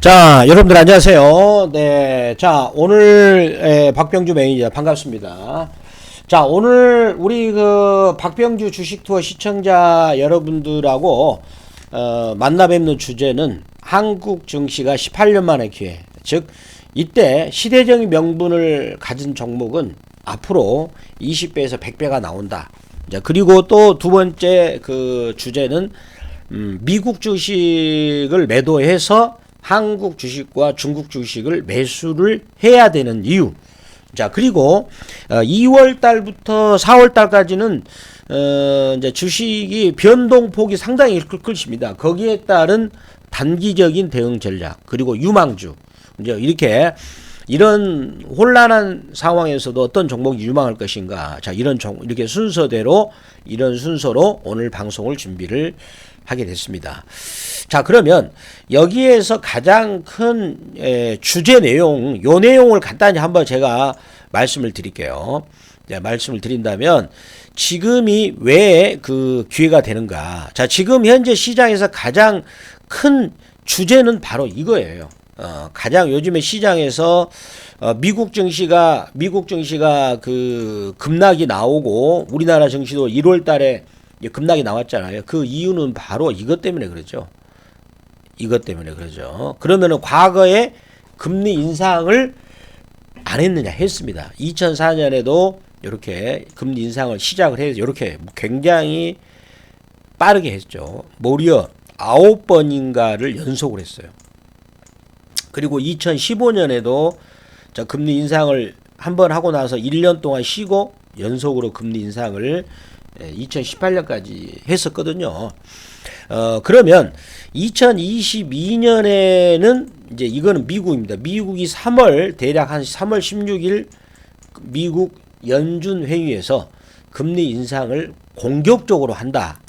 자, 여러분들 안녕하세요. 네. 자, 오늘 박병주 매니저 반갑습니다. 자, 오늘 우리 박병주 주식 투어 시청자 여러분들하고 만나 뵙는 주제는 한국 증시가 18년 만의 기회. 즉 이때 시대적인 명분을 가진 종목은 앞으로 20배에서 100배가 나온다. 자, 그리고 또 두 번째 주제는 미국 주식을 매도해서 한국 주식과 중국 주식을 매수를 해야 되는 이유. 자, 그리고 2월 달부터 4월 달까지는 이제 주식이 변동폭이 상당히 클 것입니다. 거기에 따른 단기적인 대응 전략, 그리고 유망주. 이제 이런 혼란한 상황에서도 어떤 종목이 유망할 것인가. 자, 이렇게 이런 순서로 오늘 방송을 준비를 하게 됐습니다. 자, 그러면 여기에서 가장 큰 주제 내용, 요 내용을 간단히 한번 제가 말씀을 드릴게요. 네, 말씀을 드린다면 지금이 왜 기회가 되는가. 자, 지금 현재 시장에서 가장 큰 주제는 바로 이거예요. 가장 요즘에 시장에서 미국 증시가 급락이 나오고 우리나라 증시도 1월 달에 급락이 나왔잖아요. 그 이유는 바로 이것 때문에 그러죠. 그러면은 과거에 금리 인상을 안 했느냐? 했습니다. 2004년에도 이렇게 금리 인상을 시작을 해서 이렇게 굉장히 빠르게 했죠. 무려 9번인가를 연속으로 했어요. 그리고 2015년에도 금리 인상을 한번 하고 나서 1년 동안 쉬고 연속으로 금리 인상을 2018년까지 했었거든요. 그러면 2022년에는 이제 이거는 미국입니다. 미국이 대략 한 3월 16일 미국 연준 회의에서 금리 인상을 공격적으로 한다.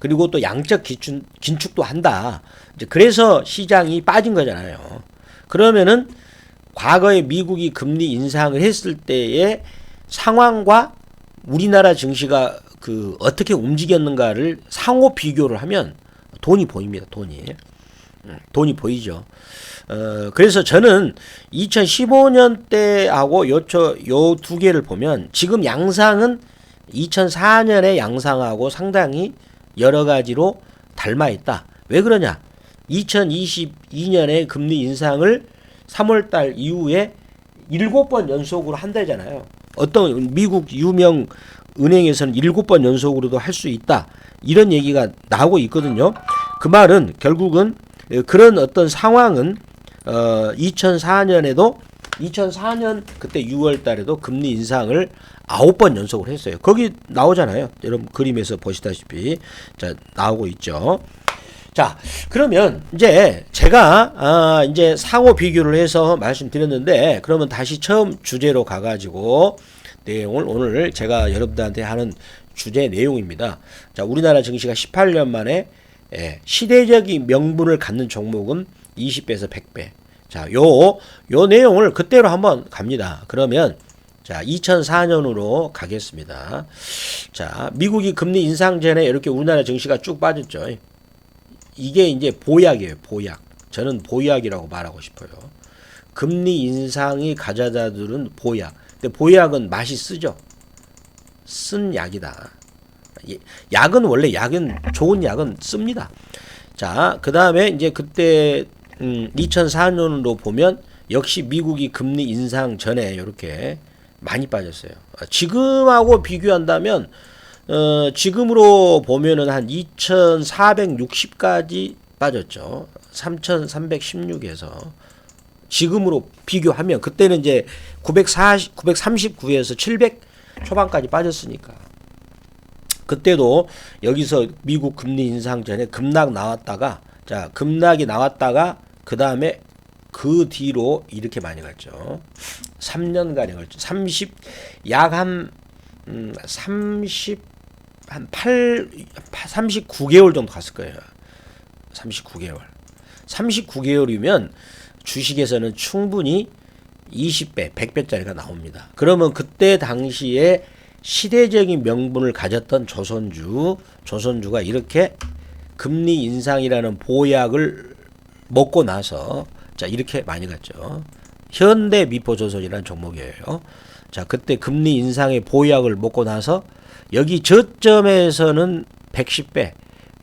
그리고 또 양적 긴축도 한다. 이제 그래서 시장이 빠진 거잖아요. 그러면은 과거에 미국이 금리 인상을 했을 때의 상황과 우리나라 증시가 어떻게 움직였는가를 상호 비교를 하면 돈이 보입니다. 돈이 보이죠. 그래서 저는 2015년 때하고 요 두 개를 보면 지금 양상은 2004년의 양상하고 상당히 여러 가지로 닮아 있다. 왜 그러냐? 2022년에 금리 인상을 3월 달 이후에 7번 연속으로 한다잖아요. 어떤 미국 유명 은행에서는 7번 연속으로도 할 수 있다. 이런 얘기가 나오고 있거든요. 그 말은 결국은 그런 어떤 상황은 2004년 그때 6월 달에도 금리 인상을 9번 연속으로 했어요. 거기 나오잖아요. 여러분 그림에서 보시다시피 자, 나오고 있죠. 자, 그러면 이제 제가 이제 상호 비교를 해서 말씀드렸는데 그러면 다시 처음 주제로 가가지고 내용을 오늘 제가 여러분들한테 하는 주제 내용입니다. 자, 우리나라 증시가 18년 만에 시대적인 명분을 갖는 종목은 20배에서 100배. 자, 요 내용을 그때로 한번 갑니다. 그러면 자, 2004년으로 가겠습니다. 자, 미국이 금리 인상 전에 이렇게 우리나라 증시가 쭉 빠졌죠. 이게 이제 보약이에요. 보약. 저는 보약이라고 말하고 싶어요. 금리 인상이 가져다 주는 보약. 근데 보약은 맛이 쓰죠. 쓴 약이다. 좋은 약은 씁니다. 자, 그 다음에 이제 그때 2004년으로 보면 역시 미국이 금리 인상 전에 이렇게 많이 빠졌어요. 지금하고 비교한다면 지금으로 보면은 한 2460까지 빠졌죠. 3316에서 지금으로 비교하면 그때는 이제 939에서 700 초반까지 빠졌으니까 그때도 여기서 미국 금리 인상 전에 급락이 나왔다가 그 다음에 그 뒤로 이렇게 많이 갔죠. 3년간에 걸쳐 39개월 정도 갔을 거예요. 39개월이면 주식에서는 충분히 20배, 100배짜리가 나옵니다. 그러면 그때 당시에 시대적인 명분을 가졌던 조선주가 이렇게 금리 인상이라는 보약을 먹고 나서 자, 이렇게 많이 갔죠. 현대미포조선이라는 종목이에요. 자, 그때 금리 인상의 보약을 먹고 나서 여기 저점에서는 110배,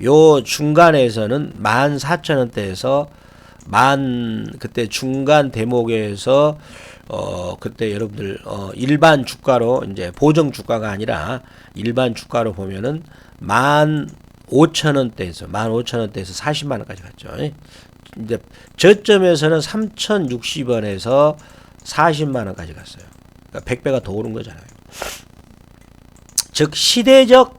요 중간에서는 14,000원대에서 그때 중간 대목에서 그때 여러분들 일반 주가로 이제 보정 주가가 아니라 일반 주가로 보면은 15,000원대에서 40만 원까지 갔죠. 이제 저점에서는 3,060원에서 40만 원까지 갔어요. 그러니까 100배가 더 오른 거잖아요. 즉 시대적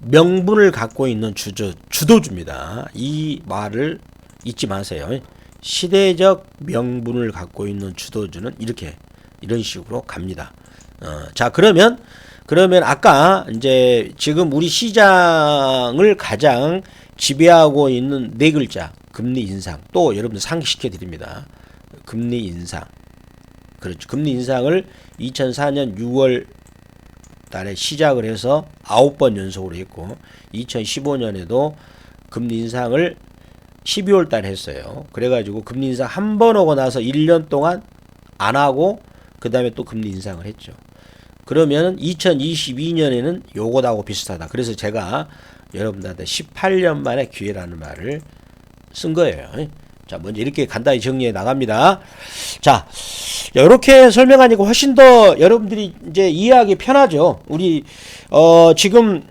명분을 갖고 있는 주도주입니다. 이 말을 잊지 마세요. 시대적 명분을 갖고 있는 주도주는 이런 식으로 갑니다. 자, 그러면 아까 이제 지금 우리 시장을 가장 지배하고 있는 네 글자 금리 인상, 또 여러분들 상기시켜 드립니다. 금리 인상. 그렇죠. 금리 인상을 2004년 6월 달에 시작을 해서 9번 연속으로 했고 2015년에도 금리 인상을 12월 달에 했어요. 그래가지고 금리 인상 한 번 오고 나서 1년 동안 안 하고 그 다음에 또 금리 인상을 했죠. 그러면 2022년에는 요거하고 비슷하다. 그래서 제가 여러분들한테 18년 만에 기회라는 말을 쓴 거예요. 자, 먼저 이렇게 간단히 정리해 나갑니다. 자, 이렇게 설명하니까 훨씬 더 여러분들이 이제 이해하기 편하죠. 우리 지금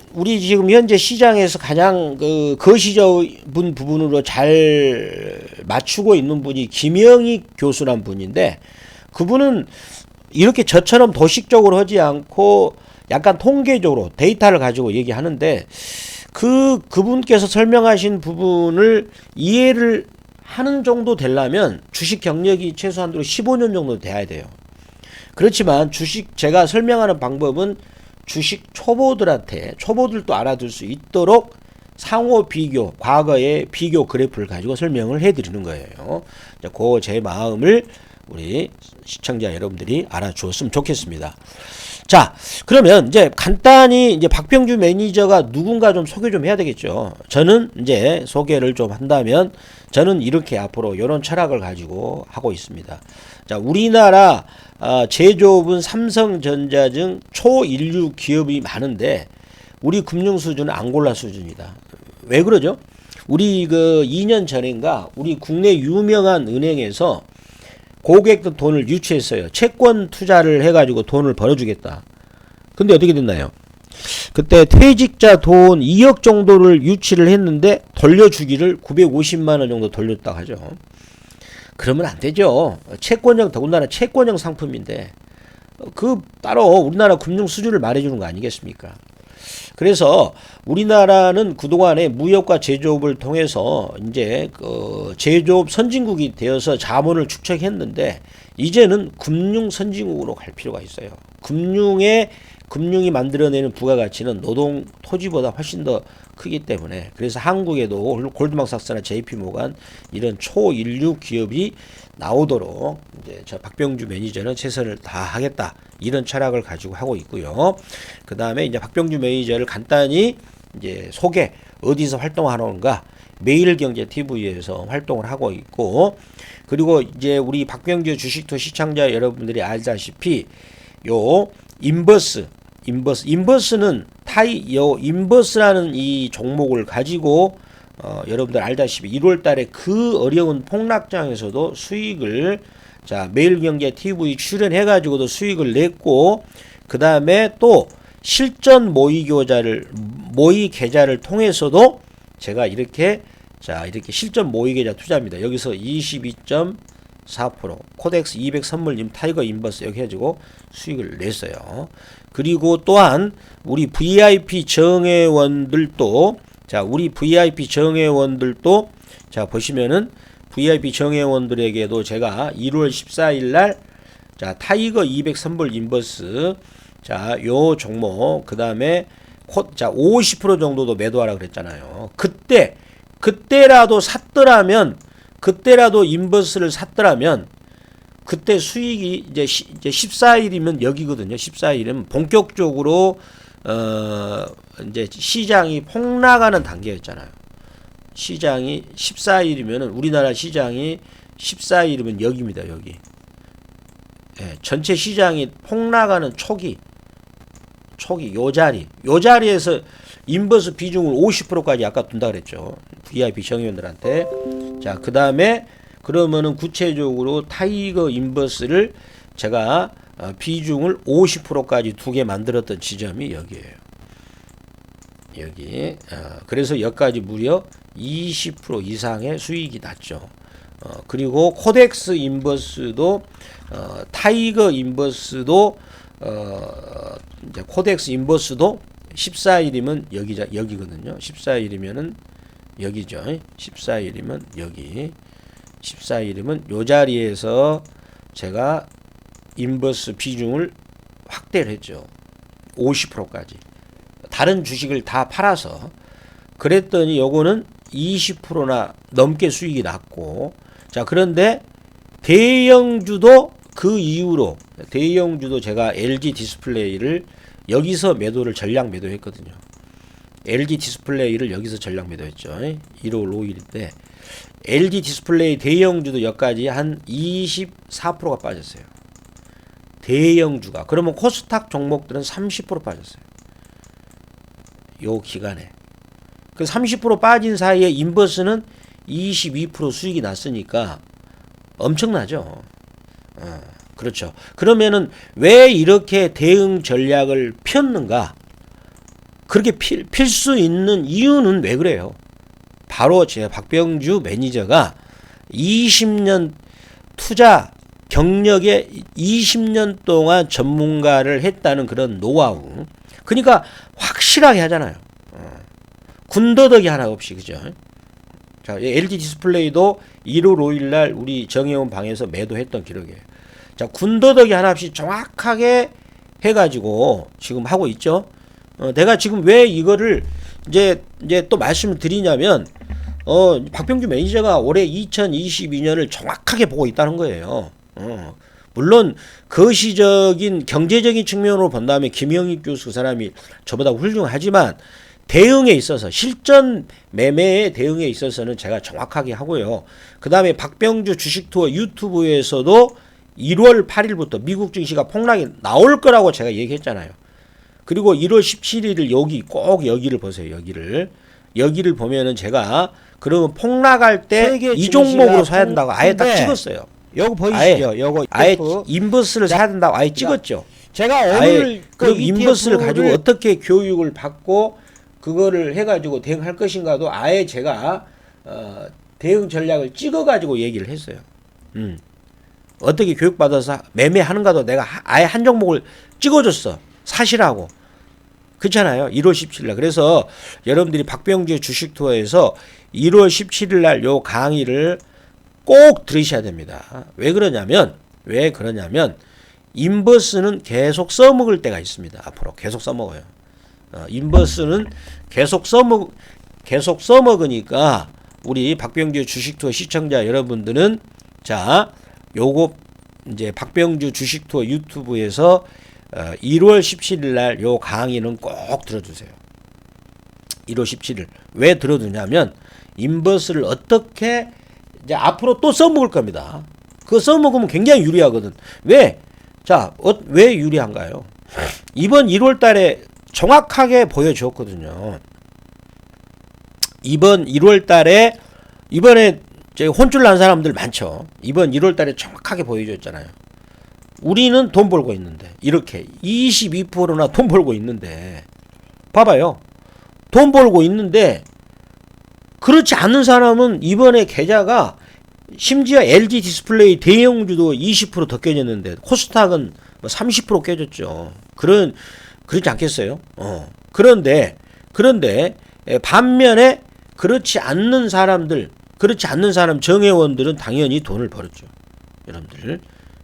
현재 시장에서 가장 거시적인 부분으로 잘 맞추고 있는 분이 김영희 교수란 분인데, 그분은 이렇게 저처럼 도식적으로 하지 않고 약간 통계적으로 데이터를 가지고 얘기하는데, 그분께서 설명하신 부분을 이해를 하는 정도 되려면 주식 경력이 최소한으로 15년 정도 돼야 돼요. 그렇지만 제가 설명하는 방법은 주식 초보들도 알아들 수 있도록 상호 비교, 과거의 비교 그래프를 가지고 설명을 해드리는 거예요. 그 제 마음을 우리 시청자 여러분들이 알아주었으면 좋겠습니다. 자, 그러면 이제 간단히 이제 박병주 매니저가 누군가 좀 소개 좀 해야 되겠죠. 저는 이제 소개를 좀 한다면 저는 이렇게 앞으로 이런 철학을 가지고 하고 있습니다. 자, 우리나라 제조업은 삼성전자 등 초인류 기업이 많은데 우리 금융 수준은 앙골라 수준이다. 왜 그러죠? 우리 2년 전인가 우리 국내 유명한 은행에서 고객들 돈을 유치했어요. 채권 투자를 해가지고 돈을 벌어주겠다. 근데 어떻게 됐나요? 그때 퇴직자 돈 2억 정도를 유치를 했는데 돌려주기를 950만원 정도 돌렸다고 하죠. 그러면 안 되죠. 더군다나 채권형 상품인데 따로 우리나라 금융 수준을 말해주는 거 아니겠습니까? 그래서 우리나라는 그동안에 무역과 제조업을 통해서 이제 제조업 선진국이 되어서 자본을 축적했는데 이제는 금융 선진국으로 갈 필요가 있어요. 금융이 만들어내는 부가가치는 노동 토지보다 훨씬 더 크기 때문에, 그래서 한국에도 골드만삭스나 JP모간 이런 초인류 기업이 나오도록 이제 저 박병주 매니저는 최선을 다하겠다, 이런 철학을 가지고 하고 있고요. 그 다음에 이제 박병주 매니저를 간단히 이제 소개, 어디서 활동하는가, 매일경제TV에서 활동을 하고 있고, 그리고 이제 우리 박병주 주식투 시청자 여러분들이 알다시피 요 인버스는 인버스라는 이 종목을 가지고 여러분들 알다시피 1월 달에 그 어려운 폭락장에서도 수익을, 자, 매일경제TV 출연해 가지고도 수익을 냈고, 그 다음에 또 실전 모의 계좌를 통해서도 제가 이렇게 실전 모의 계좌 투자입니다. 여기서 22.4% 코덱스 200 선물님 타이거 인버스 여기 해가지고 수익을 냈어요. 그리고 또한 우리 VIP 정회원들도, 자, 자, 보시면은 VIP 정회원들에게도 제가 1월 14일 날, 자, 타이거 200 선물 인버스, 자, 요 종목, 그 다음에 자, 50% 정도도 매도하라 그랬잖아요. 그때라도 인버스를 샀더라면 그때 수익이 이제 14일이면 여기거든요. 14일이면 본격적으로 이제 시장이 폭락하는 단계였잖아요. 시장이 14일이면은 우리나라 시장이 14일이면 여기입니다. 여기. 예, 전체 시장이 폭락하는 초기 요 자리에서 인버스 비중을 50%까지 아까 둔다 그랬죠. VIP 정의원들한테. 자, 그 다음에 그러면은 구체적으로 타이거 인버스를 제가 비중을 50%까지 두게 만들었던 지점이 여기에요. 여기. 그래서 여기까지 무려 20% 이상의 수익이 났죠. 그리고 코덱스 인버스도 타이거 인버스도 이제 코덱스 인버스도 14일이면 여기거든요. 14일이면은 여기죠. 14일이면 여기. 14일이면 요 자리에서 제가 인버스 비중을 확대를 했죠. 50%까지. 다른 주식을 다 팔아서 그랬더니 요거는 20%나 넘게 수익이 났고, 자, 그런데 대형주도 그 이후로 대형주도 제가 LG 디스플레이를 여기서 매도를 전량 매도했거든요. LG 디스플레이를 여기서 전량 매도했죠. 1월 5일인데 LG 디스플레이 대형주도 여기까지 한 24%가 빠졌어요. 대형주가. 그러면 코스닥 종목들은 30% 빠졌어요. 요 기간에. 그 30% 빠진 사이에 인버스는 22% 수익이 났으니까 엄청나죠. 그렇죠. 그러면은 왜 이렇게 대응 전략을 폈는가? 그렇게 필 수 있는 이유는 왜 그래요? 바로 제 박병주 매니저가 20년 투자 경력에 20년 동안 전문가를 했다는 그런 노하우. 그러니까 확실하게 하잖아요. 군더더기 하나 없이, 그죠? 자, LG 디스플레이도 1월 5일 날 우리 정혜원 방에서 매도했던 기록이에요. 자, 군더더기 하나 없이 정확하게 해가지고 지금 하고 있죠. 내가 지금 왜 이거를 이제 또 말씀을 드리냐면, 박병주 매니저가 올해 2022년을 정확하게 보고 있다는 거예요. 물론 거시적인 경제적인 측면으로 본다면 김영익 교수 그 사람이 저보다 훌륭하지만 대응에 있어서 실전 매매의 대응에 있어서는 제가 정확하게 하고요. 그 다음에 박병주 주식투어 유튜브에서도 1월 8일부터 미국 증시가 폭락이 나올 거라고 제가 얘기했잖아요. 그리고 1월 17일을 꼭 여기를 보세요. 여기를 보면은 제가 그러면 폭락할 때 이 종목으로 사야 된다고 아예 딱 찍었어요. 요거 보이시죠? 요거 아예 인버스를 사야 된다고 아예 찍었죠. 제가 오늘 그 인버스를 가지고 어떻게 교육을 받고 그거를 해가지고 대응할 것인가도 아예 제가 대응 전략을 찍어가지고 얘기를 했어요. 어떻게 교육받아서 매매하는가도 내가 아예 한 종목을 찍어줬어. 사시라고. 그렇잖아요. 1월 17일 날. 그래서 여러분들이 박병주의 주식 투어에서 1월 17일 날 요 강의를 꼭 들으셔야 됩니다. 왜 그러냐면 인버스는 계속 써먹을 때가 있습니다. 앞으로 계속 써먹어요. 인버스는 계속 써먹으니까 우리 박병주 주식 투어 시청자 여러분들은 자, 요거 이제 박병주 주식 투어 유튜브에서 1월 17일 날 요 강의는 꼭 들어주세요. 1월 17일. 왜 들어두냐면 인버스를 어떻게 이제 앞으로 또 써먹을 겁니다. 그거 써먹으면 굉장히 유리하거든. 왜? 자, 왜 유리한가요? 이번 1월 달에 정확하게 보여줬거든요. 이번 1월 달에 이번에 혼쭐 난 사람들 많죠. 이번 1월 달에 정확하게 보여줬잖아요. 우리는 돈 벌고 있는데 이렇게 22%나 돈 벌고 있는데 봐봐요. 돈 벌고 있는데 그렇지 않은 사람은 이번에 계좌가 심지어 LG 디스플레이 대형주도 20% 더 깨졌는데 코스닥은 30% 깨졌죠. 그렇지 않겠어요? 그런데 반면에 그렇지 않는 사람 정회원들은 당연히 돈을 벌었죠. 여러분들.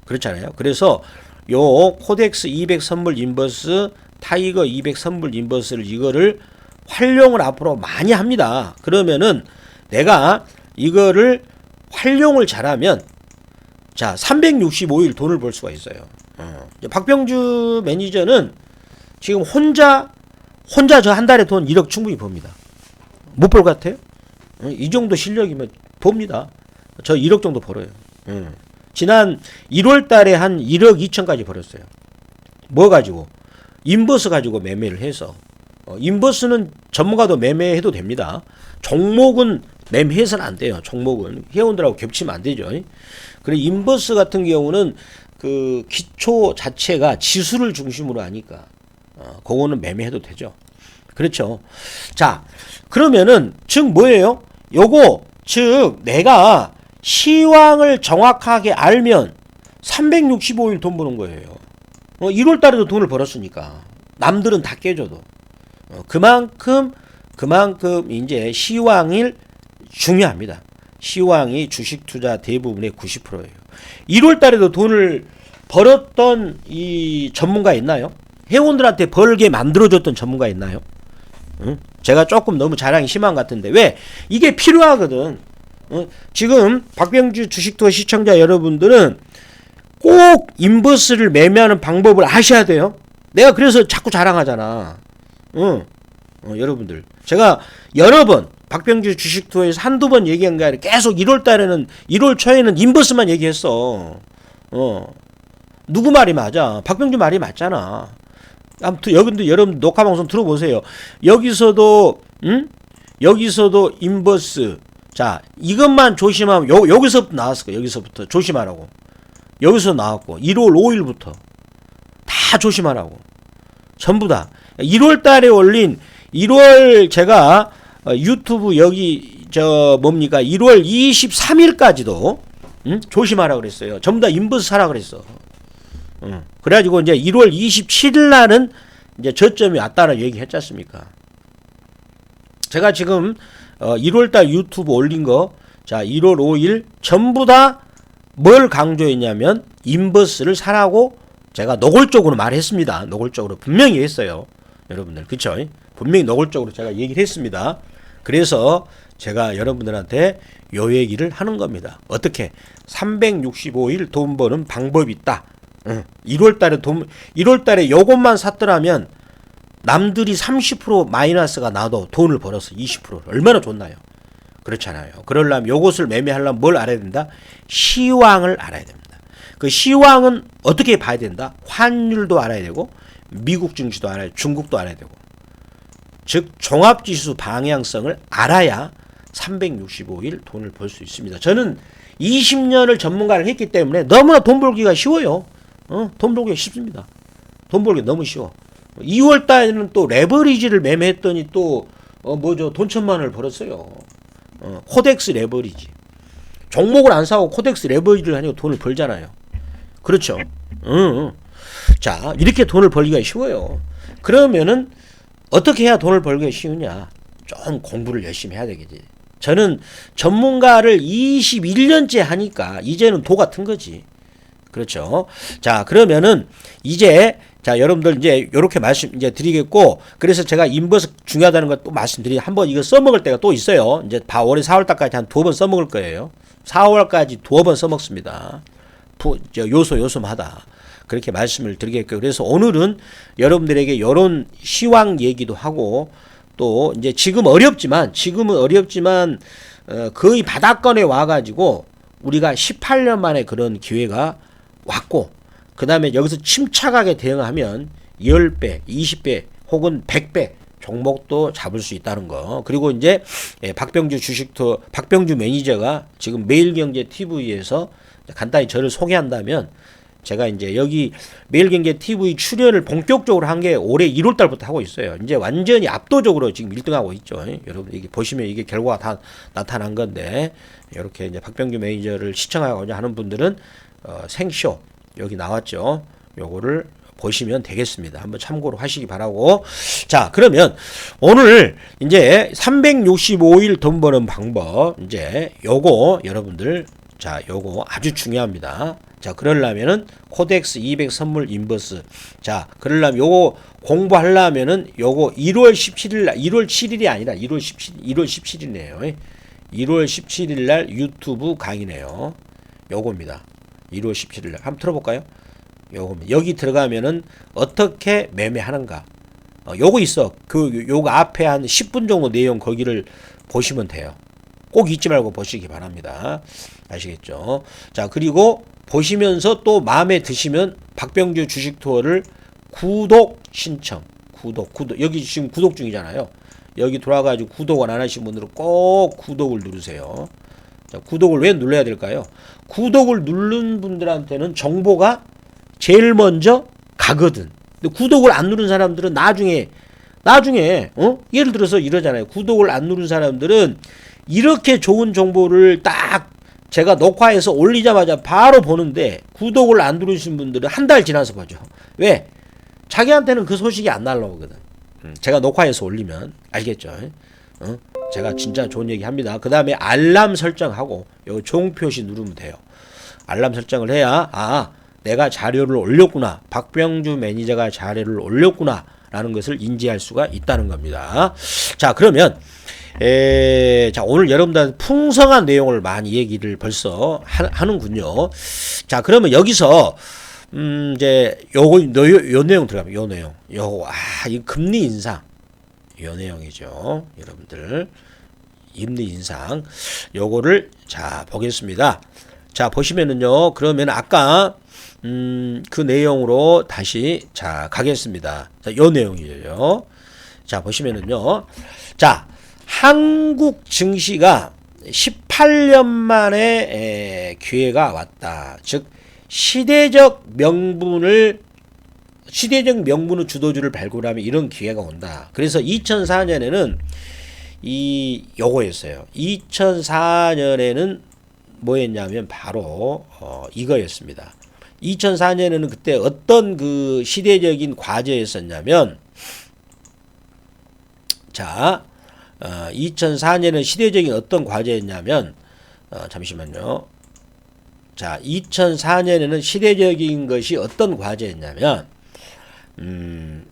그렇잖아요. 그래서 요 코덱스 200 선물 인버스, 타이거 200 선물 인버스를 이거를 활용을 앞으로 많이 합니다. 그러면은 내가 이거를 활용을 잘하면 자 365일 돈을 벌 수가 있어요. 박병주 매니저는 지금 혼자 저 한 달에 돈 1억 충분히 법니다. 못 벌 것 같아요? 이 정도 실력이면 봅니다. 저 1억 정도 벌어요. 지난 1월 달에 한 1억 2천까지 벌었어요. 뭐 가지고? 인버스 가지고 매매를 해서. 인버스는 전문가도 매매해도 됩니다. 종목은 매매해서는 안 돼요. 종목은. 회원들하고 겹치면 안 되죠. 그리고 인버스 같은 경우는 그 기초 자체가 지수를 중심으로 하니까, 그거는 매매해도 되죠. 그렇죠. 자, 그러면은, 즉 뭐예요? 요거, 즉, 내가 시황을 정확하게 알면 365일 돈 버는 거예요. 1월 달에도 돈을 벌었으니까. 남들은 다 깨져도. 그만큼 이제 시황이 중요합니다. 시황이 주식 투자 대부분의 90%예요. 1월 달에도 돈을 벌었던 이 전문가 있나요? 회원들한테 벌게 만들어줬던 전문가 있나요? 제가 조금 너무 자랑이 심한 것 같은데, 왜? 이게 필요하거든. 지금 박병주 주식투어 시청자 여러분들은 꼭 인버스를 매매하는 방법을 아셔야 돼요. 내가 그래서 자꾸 자랑하잖아. 여러분들. 제가 여러 번 박병주 주식투어에서 한두 번 얘기한 게 아니라 계속 1월 초에는 인버스만 얘기했어. 누구 말이 맞아? 박병주 말이 맞잖아. 아무튼 여러분 녹화방송 들어보세요. 여기서도 인버스. 자, 이것만 조심하면 여기서부터 나왔을 거야. 여기서부터 조심하라고. 여기서 나왔고 1월 5일부터 다 조심하라고. 전부 다. 1월 달에 올린 1월 제가 유튜브 여기 1월 23일까지도 조심하라 그랬어요. 전부 다 인버스 사라 그랬어. 그래가지고 이제 1월 27일 날은 이제 저점이 왔다는 얘기 했지 않습니까? 제가 지금 1월 달 유튜브 올린 거, 자, 1월 5일 전부 다 뭘 강조했냐면 인버스를 사라고 제가 노골적으로 말했습니다. 노골적으로 분명히 했어요. 여러분들. 그쵸? 분명히 노골적으로 제가 얘기를 했습니다. 그래서 제가 여러분들한테 요 얘기를 하는 겁니다. 어떻게? 365일 돈 버는 방법이 있다. 1월 달에 요것만 샀더라면 남들이 30% 마이너스가 나도 돈을 벌었어. 20%. 얼마나 좋나요? 그렇잖아요. 그러려면 요것을 매매하려면 뭘 알아야 된다? 시황을 알아야 됩니다. 그 시황은 어떻게 봐야 된다? 환율도 알아야 되고, 미국 증시도 알아야 되고, 중국도 알아야 되고. 즉, 종합지수 방향성을 알아야 365일 돈을 벌 수 있습니다. 저는 20년을 전문가를 했기 때문에 너무나 돈 벌기가 쉬워요. 돈 벌기가 쉽습니다. 돈 벌기 너무 쉬워. 2월 달에는 또 레버리지를 매매했더니 또, 돈 1,000만 원을 벌었어요. 코덱스 레버리지. 종목을 안 사고 코덱스 레버리지를 하니까 돈을 벌잖아요. 그렇죠. 자, 이렇게 돈을 벌기가 쉬워요. 그러면은, 어떻게 해야 돈을 벌기가 쉬우냐? 좀 공부를 열심히 해야 되겠지. 저는 전문가를 21년째 하니까, 이제는 도 같은 거지. 그렇죠. 자, 그러면은, 자, 여러분들 이제 요렇게 말씀 이제 드리겠고, 그래서 제가 인버스 중요하다는 것 또 한번 이거 써먹을 때가 또 있어요. 이제 올해 4월달까지 한 2번 써먹을 거예요. 4월까지 2번 써먹습니다. 요소마다. 그렇게 말씀을 드리겠고요. 그래서 오늘은 여러분들에게 요런 시황 얘기도 하고, 또 이제 지금은 어렵지만, 거의 바닥권에 와가지고, 우리가 18년 만에 그런 기회가 왔고, 그 다음에 여기서 침착하게 대응하면 10배, 20배 혹은 100배 종목도 잡을 수 있다는 거. 그리고 이제 박병주 매니저가 지금 매일경제TV에서 간단히 저를 소개한다면, 제가 이제 여기 매일경제TV 출연을 본격적으로 한 게 올해 1월 달부터 하고 있어요. 이제 완전히 압도적으로 지금 1등하고 있죠. 여러분 이게 보시면 이게 결과가 다 나타난 건데, 이렇게 이제 박병주 매니저를 시청하고자 하는 분들은 생쇼 여기 나왔죠. 요거를 보시면 되겠습니다. 한번 참고로 하시기 바라고. 자, 그러면 오늘 이제 365일 돈 버는 방법, 이제 요거 여러분들, 자, 요거 아주 중요합니다. 자, 그러려면은 코덱스 200 선물 인버스. 자, 그러려면 요거 공부하려면은 요거 1월 7일이 아니라 1월 17일이네요. 1월 17일 날 유튜브 강의네요. 요겁니다. 1월 17일 날 한번 틀어볼까요? 여기 들어가면은 어떻게 매매하는가, 요거 있어. 요거 앞에 한 10분 정도 내용 거기를 보시면 돼요. 꼭 잊지 말고 보시기 바랍니다. 아시겠죠? 자, 그리고 보시면서 또 마음에 드시면 박병주 주식 투어를 구독 신청. 구독. 여기 지금 구독 중이잖아요. 여기 돌아가지고 구독을 안 하신 분들은 꼭 구독을 누르세요. 자, 구독을 왜 눌러야 될까요? 구독을 누른 분들한테는 정보가 제일 먼저 가거든. 근데 구독을 안 누른 사람들은 나중에 예를 들어서 이러잖아요. 구독을 안 누른 사람들은 이렇게 좋은 정보를 딱 제가 녹화해서 올리자마자 바로 보는데 구독을 안 누르신 분들은 한 달 지나서 보죠. 왜? 자기한테는 그 소식이 안 날라오거든. 제가 녹화해서 올리면 알겠죠? 제가 진짜 좋은 얘기 합니다. 그 다음에 알람 설정하고 요 종 표시 누르면 돼요. 알람 설정을 해야 내가 자료를 올렸구나. 박병주 매니저가 자료를 올렸구나 라는 것을 인지할 수가 있다는 겁니다. 자, 그러면 자, 오늘 여러분들 풍성한 내용을 많이 얘기를 벌써 하는군요. 자, 그러면 여기서 이제 요 내용 들어가면 요 내용. 이 금리 인상. 요 내용이죠. 여러분들. 금리 인상. 요거를 자, 보겠습니다. 자, 보시면은요. 그러면 아까 그 내용으로 다시 자, 가겠습니다. 자, 요 내용이에요. 자, 보시면은요. 자, 한국 증시가 18년 만에 기회가 왔다. 즉 시대적 명분을 주도주를 발굴하면 이런 기회가 온다. 그래서 2004년에는 요거였어요. 2004년에는 뭐였냐면 바로 이거였습니다. 2004년에는 그때 어떤 그 시대적인 과제였었냐면, 자, 2004년은 시대적인 어떤 과제였냐면, 잠시만요. 자, 2004년에는 시대적인 것이 어떤 과제였냐면,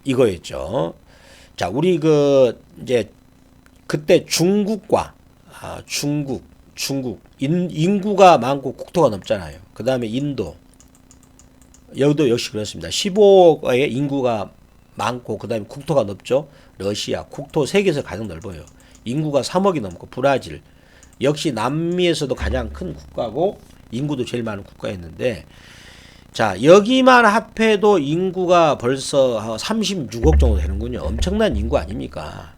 이거였죠. 자, 우리 이제, 그때 중국과, 중국, 인구가 많고 국토가 넓잖아요. 그 다음에 인도, 여기도 역시 그렇습니다. 15억의 인구가 많고 그 다음에 국토가 넓죠. 러시아, 국토 세계에서 가장 넓어요. 인구가 3억이 넘고 브라질, 역시 남미에서도 가장 큰 국가고 인구도 제일 많은 국가였는데, 자, 여기만 합해도 인구가 벌써 36억 정도 되는군요. 엄청난 인구 아닙니까?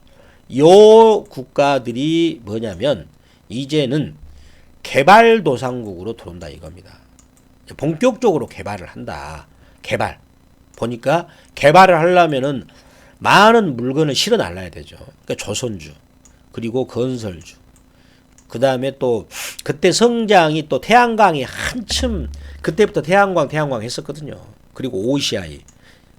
요 국가들이 뭐냐면 이제는 개발도상국으로 들어온다 이겁니다. 본격적으로 개발을 한다. 개발. 보니까 개발을 하려면은 많은 물건을 실어 날라야 되죠. 그러니까 조선주, 그리고 건설주. 그 다음에 또 그때 성장이 또 태양광이 한참 그때부터 태양광 했었거든요. 그리고 OCI,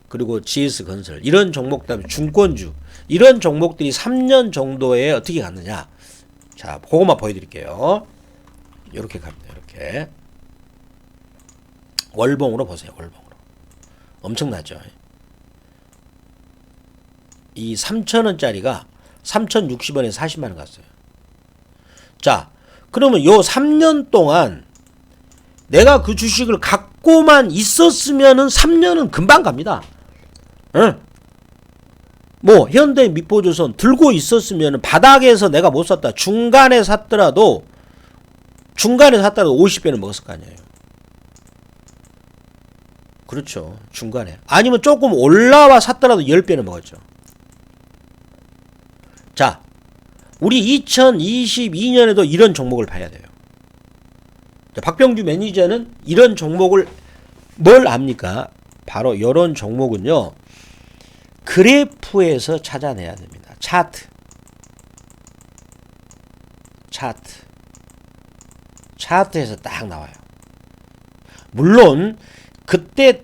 그리고 GS건설 이런 종목, 다음에 중권주 이런 종목들이 3년 정도에 어떻게 갔느냐. 자, 그것만 보여드릴게요. 이렇게 갑니다. 이렇게 월봉으로 보세요. 월봉으로 엄청나죠. 이 3,000원짜리가 3,060원에서 40만원 갔어요. 자, 그러면 요 3년 동안 내가 그 주식을 갖고만 있었으면은 3년은 금방 갑니다. 응? 뭐 현대 미포조선 들고 있었으면은 바닥에서 내가 못 샀다. 중간에 샀더라도 50배는 먹었을 거 아니에요. 그렇죠. 중간에. 아니면 조금 올라와 샀더라도 10배는 먹었죠. 자, 우리 2022년에도 이런 종목을 봐야 돼요. 자, 박병주 매니저는 이런 종목을 뭘 압니까? 바로 이런 종목은요. 그래프에서 찾아내야 됩니다. 차트에서 딱 나와요. 물론 그때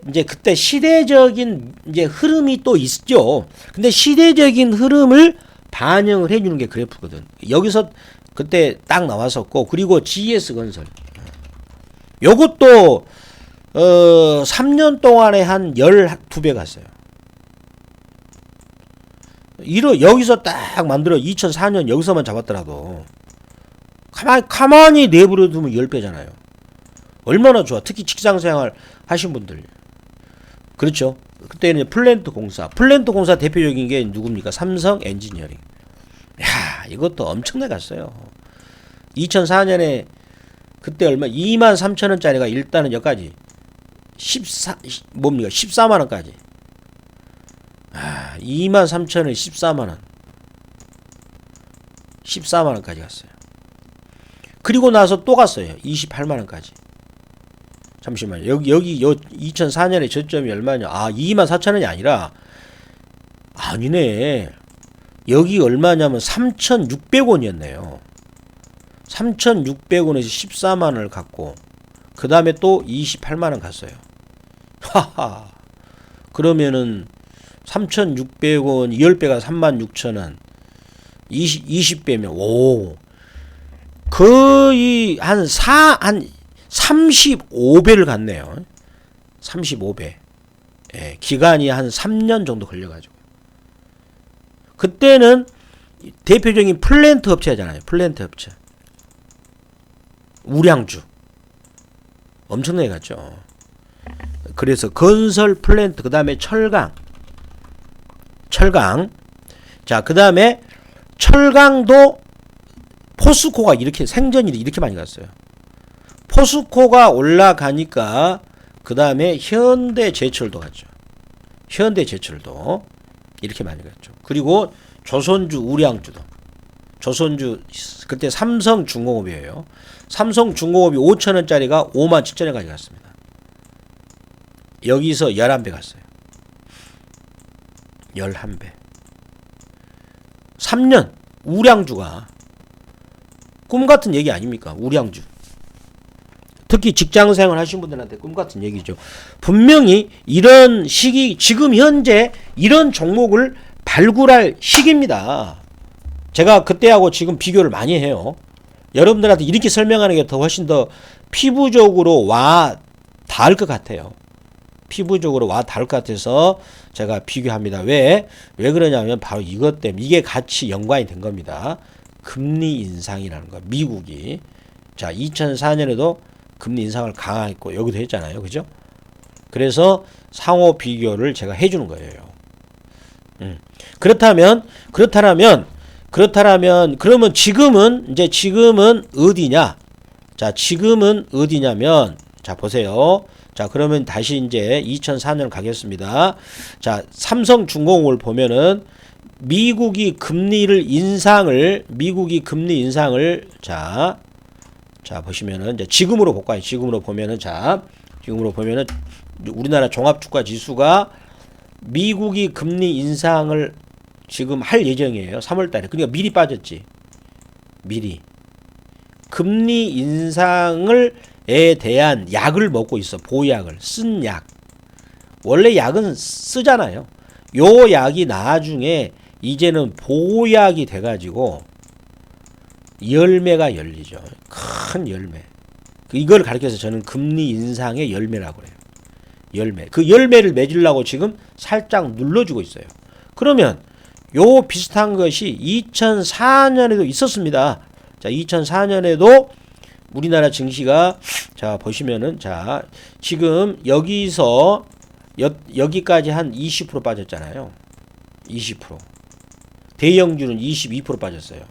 시대적인 흐름이 또 있죠. 근데 시대적인 흐름을 반영을 해주는 게 그래프거든. 여기서 그때 딱 나왔었고, 그리고 GS건설. 요것도 3년 동안에 한 12배 갔어요. 여기서 딱 만들어 2004년 여기서만 잡았더라도 가만히 내버려 두면 10배잖아요. 얼마나 좋아. 특히 직장생활 하신 분들. 그렇죠. 그때는 플랜트 공사 대표적인 게 누굽니까? 삼성 엔지니어링. 야, 이것도 엄청나게 갔어요. 2004년에 그때 얼마 23,000원짜리가 일단은 여기까지 14만원까지. 23,000원 14만원. 14만원까지 갔어요. 그리고 나서 또 갔어요. 28만원까지. 잠시만요. 여기 2004년에 저점이 얼마냐? 24,000원이 아니라, 아니네. 여기 얼마냐면 3,600원이었네요. 3,600원에서 14만원을 갖고, 그 다음에 또 28만원 갔어요. 하하. 그러면은 3,600원, 10배가 36,000원, 20배면, 오. 거의 한 35배를 갔네요. 35배. 예, 기간이 한 3년 정도 걸려가지고. 그때는 대표적인 플랜트 업체잖아요. 플랜트 업체. 우량주. 엄청나게 갔죠. 그래서 건설 플랜트, 그 다음에 철강. 자, 그 다음에 철강도 포스코가 이렇게 생전이 이렇게 많이 갔어요. 포스코가 올라가니까 그 다음에 현대제철도 갔죠. 현대제철도 이렇게 많이 갔죠. 그리고 조선주, 우량주도. 조선주 그때 삼성중공업이에요. 삼성중공업이 5,000원짜리가 57,000원까지 갔습니다. 여기서 11배 갔어요. 11배. 3년 우량주가 꿈같은 얘기 아닙니까? 우량주. 특히 직장생활 하신 분들한테 꿈같은 얘기죠. 분명히 이런 시기, 지금 현재 이런 종목을 발굴할 시기입니다. 제가 그때하고 지금 비교를 많이 해요. 여러분들한테 이렇게 설명하는 게 더 훨씬 더 피부적으로 와 닿을 것 같아요. 피부적으로 와 닿을 것 같아서 제가 비교합니다. 왜 그러냐면 바로 이것 때문에 이게 같이 연관이 된 겁니다. 금리 인상이라는 거. 미국이 자 2004년에도 금리 인상을 강화했고 여기도 했잖아요. 그죠? 그래서 상호 비교를 제가 해주는 거예요. 그렇다면 그러면 지금은 어디냐? 자, 지금은 어디냐면 자, 보세요. 자, 그러면 다시 이제 2004년 가겠습니다. 자, 삼성중공업을 보면은 미국이 금리 인상을 자 보시면은 이제 지금으로 볼까요? 지금으로 보면은 우리나라 종합주가 지수가 미국이 금리 인상을 지금 할 예정이에요. 3월 달에. 그러니까 미리 빠졌지. 미리. 금리 인상에 대한 약을 먹고 있어. 보약을. 쓴 약. 원래 약은 쓰잖아요. 요 약이 나중에 이제는 보약이 돼가지고 열매가 열리죠. 큰 열매. 이걸 가리켜서 저는 금리 인상의 열매라고 그래요. 열매. 그 열매를 맺으려고 지금 살짝 눌러주고 있어요. 그러면 요 비슷한 것이 2004년에도 있었습니다. 자, 2004년에도 우리나라 증시가 자 보시면은 자 지금 여기서 여기까지 한 20% 빠졌잖아요. 20%. 대형주는 22% 빠졌어요.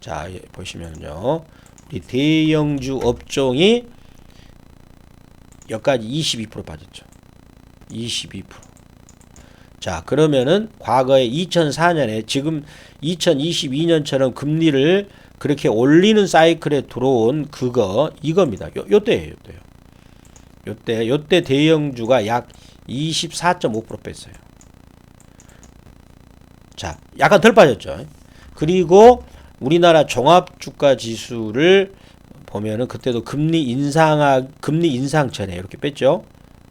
자, 보시면요. 우리 대형주 업종이 여기까지 22% 빠졌죠. 22%. 자, 그러면은 과거에 2004년에 지금 2022년처럼 금리를 그렇게 올리는 사이클에 들어온 이겁니다. 요때예요. 요때 대형주가 약 24.5% 뺐어요. 자, 약간 덜 빠졌죠. 그리고 우리나라 종합주가 지수를 보면은 그때도 금리 인상 전에 이렇게 뺐죠.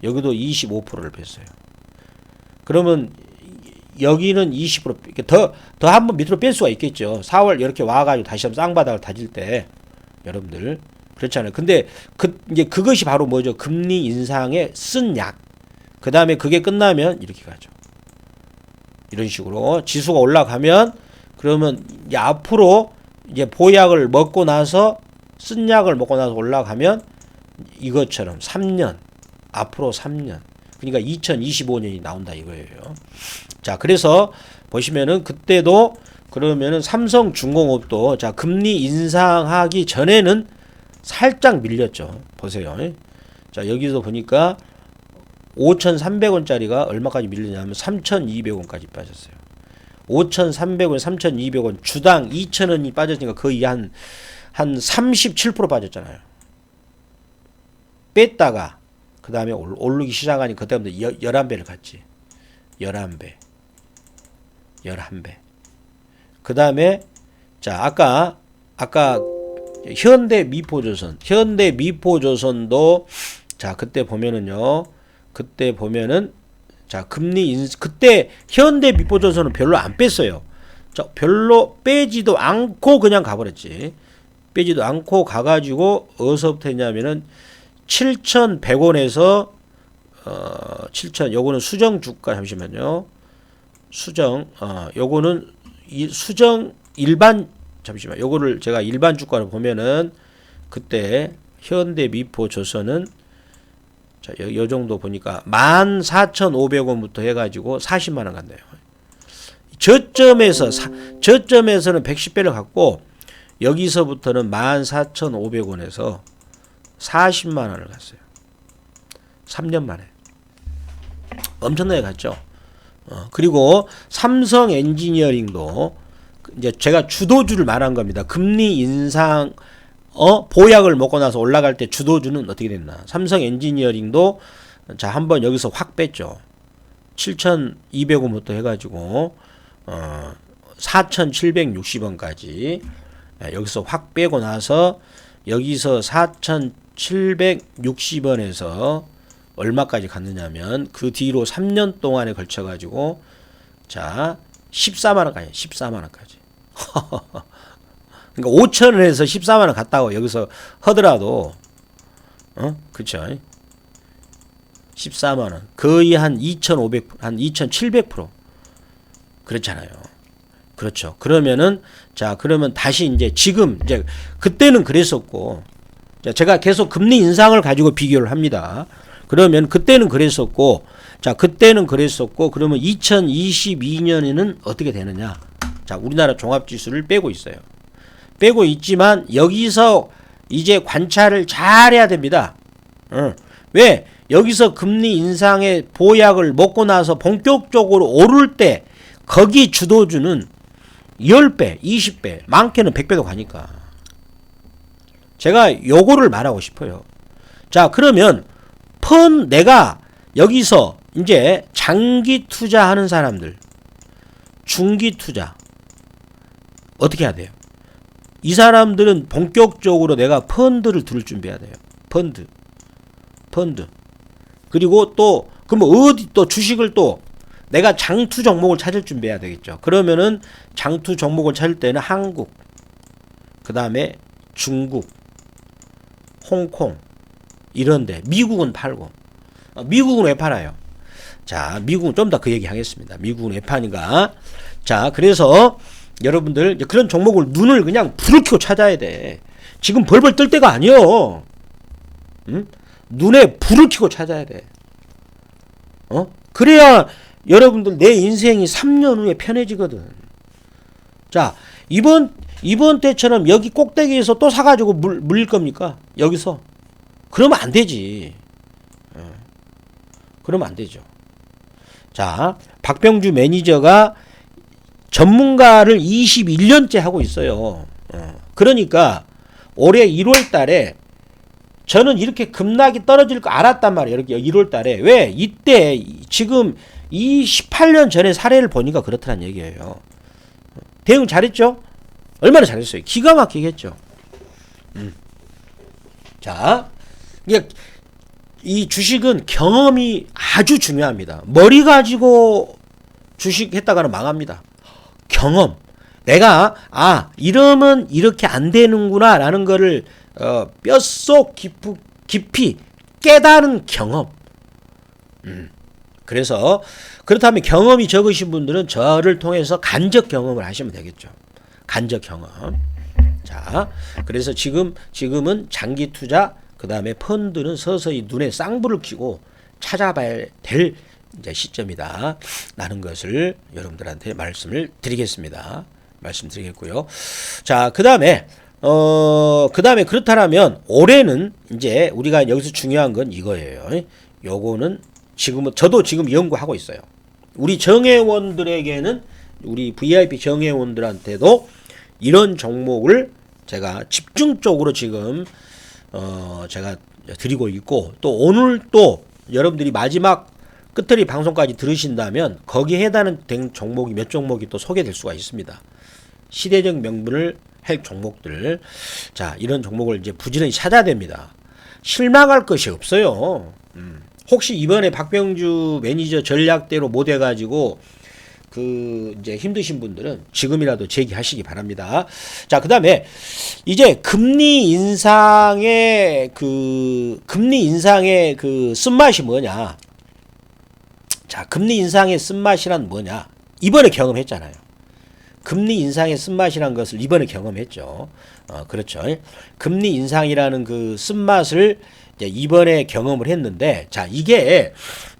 여기도 25%를 뺐어요. 그러면 여기는 20% 더 한 번 밑으로 뺄 수가 있겠죠. 4월 이렇게 와가지고 다시 한번 쌍바닥을 다질 때 여러분들 그렇잖아요. 근데 이제 그것이 바로 뭐죠? 금리 인상에 쓴 약. 그 다음에 그게 끝나면 이렇게 가죠. 이런 식으로 지수가 올라가면 그러면 이제 앞으로 이제 보약을 먹고 나서 쓴 약을 먹고 나서 올라가면 이것처럼 3년 앞으로 3년 그러니까 2025년이 나온다 이거예요. 자, 그래서 보시면은 그때도 그러면은 삼성중공업도 자 금리 인상하기 전에는 살짝 밀렸죠. 보세요. 자 여기서 보니까 5,300원짜리가 얼마까지 밀리냐면 3,200원까지 빠졌어요. 5,300원, 3,200원 주당 2,000원이 빠졌으니까 거의 한 37% 빠졌잖아요. 뺐다가 그 다음에 오르기 시작하니 그때부터 11배를 갔지. 11배. 그 다음에 자 아까 현대미포조선도 자 그때 보면은 자 그때 현대미포조선은 별로 안 뺐어요. 자 별로 빼지도 않고 그냥 가버렸지. 빼지도 않고 가가지고 어디서부터 했냐면은 7,100원에서 7,000 요거는 수정 주가 잠시만요. 요거는 수정 일반 잠시만 요거를 제가 일반 주가로 보면은 그때 현대미포조선은 자, 요 정도 보니까 14,500원부터 해가지고 40만 원 갔네요. 저점에서는 110배를 갔고 여기서부터는 14,500원에서 40만 원을 갔어요. 3년 만에. 엄청나게 갔죠. 그리고 삼성 엔지니어링도 이제 제가 주도주를 말한 겁니다. 금리 인상 보약을 먹고 나서 올라갈 때 주도주는 어떻게 됐나? 삼성 엔지니어링도 자 한번 여기서 확 뺐죠. 7,200원부터 해가지고 4,760원까지 여기서 확 빼고 나서 여기서 4,760원에서 얼마까지 갔느냐면 그 뒤로 3년 동안에 걸쳐 가지고 자 14만 원까지 14만 원까지. 그러니까 5,000원에서 14만 원 갔다고 여기서 하더라도 그렇죠. 14만 원. 거의 한 2,500, 한 2,700% 그렇잖아요. 그렇죠. 그러면은 자 그러면 다시 이제 지금 이제 그때는 그랬었고 자 제가 계속 금리 인상을 가지고 비교를 합니다. 그러면 그때는 그랬었고 자 그때는 그랬었고 그러면 2022년에는 어떻게 되느냐? 자 우리나라 종합지수를 빼고 있어요. 빼고 있지만 여기서 이제 관찰을 잘 해야 됩니다. 왜? 여기서 금리 인상의 보약을 먹고 나서 본격적으로 오를 때 거기 주도주는 10배, 20배, 많게는 100배도 가니까. 제가 요거를 말하고 싶어요. 자, 그러면 내가 여기서 이제 장기 투자하는 사람들, 중기 투자 어떻게 해야 돼요? 이 사람들은 본격적으로 내가 펀드를 들을 준비해야 돼요. 펀드. 그리고 또 그럼 어디 또 주식을 또 내가 장투 종목을 찾을 준비해야 되겠죠. 그러면은 장투 종목을 찾을 때는 한국, 그 다음에 중국, 홍콩 이런데 미국은 팔고 미국은 왜 팔아요? 자, 미국은 좀 더 그 얘기 하겠습니다. 미국은 왜 파니까? 자, 그래서 여러분들 그런 종목을 눈을 그냥 불을 켜고 찾아야 돼. 지금 벌벌 떨 때가 아니요. 응? 눈에 불을 켜고 찾아야 돼. 그래야 여러분들 내 인생이 3년 후에 편해지거든. 자, 이번 때처럼 여기 꼭대기에서 또 사가지고 물릴 겁니까? 여기서. 그러면 안 되지. 그러면 안 되죠. 자, 박병주 매니저가 전문가를 21년째 하고 있어요. 그러니까 올해 1월 달에 저는 이렇게 급락이 떨어질 거 알았단 말이에요. 이렇게 1월 달에. 왜? 이때 지금 이 18년 전에 사례를 보니까 그렇다는 얘기예요. 대응 잘했죠? 얼마나 잘했어요? 기가 막히게 했죠. 자, 이 주식은 경험이 아주 중요합니다. 머리 가지고 주식 했다가는 망합니다. 경험. 내가 이러면 이렇게 안 되는구나 라는 거를 뼛속 깊이 깨달은 경험. 그래서 그렇다면 경험이 적으신 분들은 저를 통해서 간접 경험을 하시면 되겠죠. 간접 경험. 자, 그래서 지금은 장기 투자, 그 다음에 펀드는 서서히 눈에 쌍불을 켜고 찾아봐야 될 이제 시점이다. 라는 것을 여러분들한테 말씀을 드리겠습니다. 말씀드리겠고요. 자, 그다음에 그렇다면 올해는 이제 우리가 여기서 중요한 건 이거예요. 요거는 지금은 저도 지금 연구하고 있어요. 우리 정회원들에게는 우리 VIP 정회원들한테도 이런 종목을 제가 집중적으로 지금 제가 드리고 있고 또 오늘 또 여러분들이 마지막 끝터리 방송까지 들으신다면 거기에 해당된 종목이 몇 종목이 또 소개될 수가 있습니다. 시대적 명분을 할 종목들. 자, 이런 종목을 이제 부지런히 찾아야 됩니다. 실망할 것이 없어요. 혹시 이번에 박병주 매니저 전략대로 못 해가지고 이제 힘드신 분들은 지금이라도 제기하시기 바랍니다. 자, 그 다음에 이제 금리 인상의 쓴맛이 뭐냐. 자, 금리 인상의 쓴맛이란 뭐냐. 이번에 경험했잖아요. 금리 인상의 쓴맛이란 것을 이번에 경험했죠. 그렇죠. 금리 인상이라는 그 쓴맛을 이제 이번에 경험을 했는데, 자,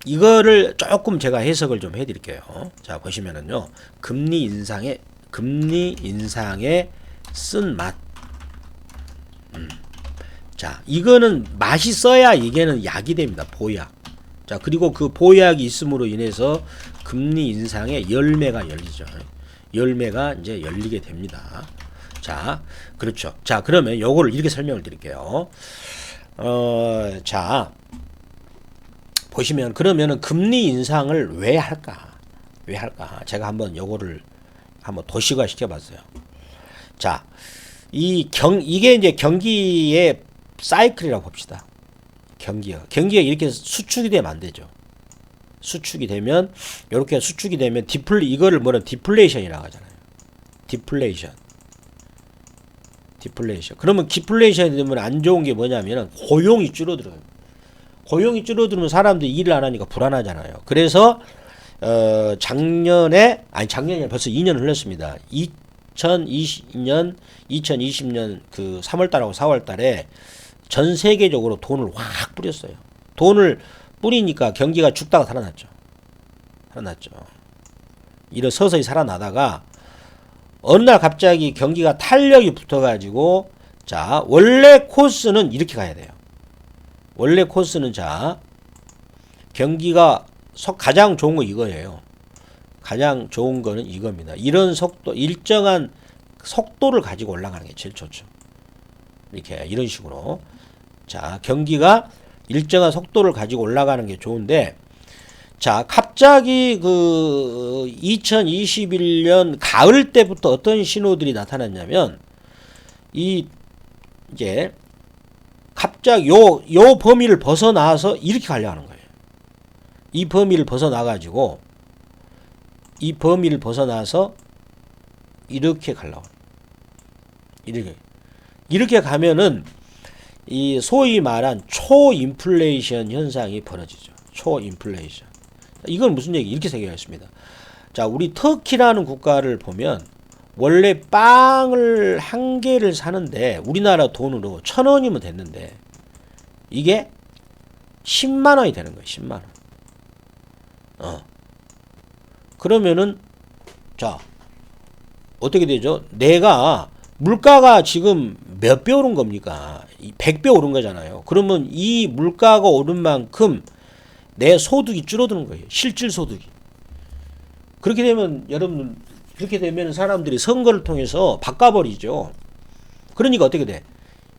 이거를 조금 제가 해석을 좀 해드릴게요. 자, 보시면은요, 금리 인상의 쓴맛. 자, 이거는 맛이 써야 이게는 약이 됩니다. 보약. 자, 그리고 그 보약이 있음으로 인해서 금리 인상의 열매가 열리죠. 열매가 이제 열리게 됩니다. 자, 그렇죠. 자, 그러면 요거를 이렇게 설명을 드릴게요. 자, 보시면 그러면은 금리 인상을 왜 할까? 왜 할까? 제가 한번 요거를 한번 도식화 시켜봤어요. 자, 이게 이제 경기의 사이클이라고 봅시다. 경기가 이렇게 수축이 되면 안 되죠. 수축이 되면 이렇게 수축이 되면 이거를 뭐라 디플레이션이라고 하잖아요. 디플레이션. 그러면 디플레이션이 되면 안 좋은 게 뭐냐면은 고용이 줄어들어요. 고용이 줄어들면 사람들이 일을 안 하니까 불안하잖아요. 그래서 작년에 벌써 2년 흘렀습니다. 2020년 그 3월달하고 4월달에 전 세계적으로 돈을 확 뿌렸어요. 돈을 뿌리니까 경기가 죽다가 살아났죠. 서서히 살아나다가 어느 날 갑자기 경기가 탄력이 붙어가지고, 자, 원래 코스는 이렇게 가야 돼요. 원래 코스는, 자, 경기가 가장 좋은 거 이거예요. 가장 좋은 거는 이겁니다. 이런 일정한 속도를 가지고 올라가는 게 제일 좋죠. 이렇게, 이런 식으로. 자, 경기가 일정한 속도를 가지고 올라가는 게 좋은데, 자, 갑자기 2021년 가을 때부터 어떤 신호들이 나타났냐면, 이제, 갑자기 요 범위를 벗어나서 이렇게 가려고 하는 거예요. 이 범위를 벗어나가지고, 이렇게 가려고. 이렇게 가면은, 이 소위 말한 초인플레이션 현상이 벌어지죠. 초인플레이션. 이건 무슨 얘기? 이렇게 생각했습니다. 자, 우리 터키라는 국가를 보면 원래 빵을 한 개를 사는데 우리나라 돈으로 1,000원이면 됐는데 이게 10만 원이 되는 거예요. 10만 원. 그러면은 자, 어떻게 되죠? 내가 물가가 지금 몇 배 오른 겁니까? 100배 오른 거잖아요. 그러면 이 물가가 오른 만큼 내 소득이 줄어드는 거예요. 실질 소득이. 그렇게 되면 여러분, 그렇게 되면 사람들이 선거를 통해서 바꿔버리죠. 그러니까 어떻게 돼?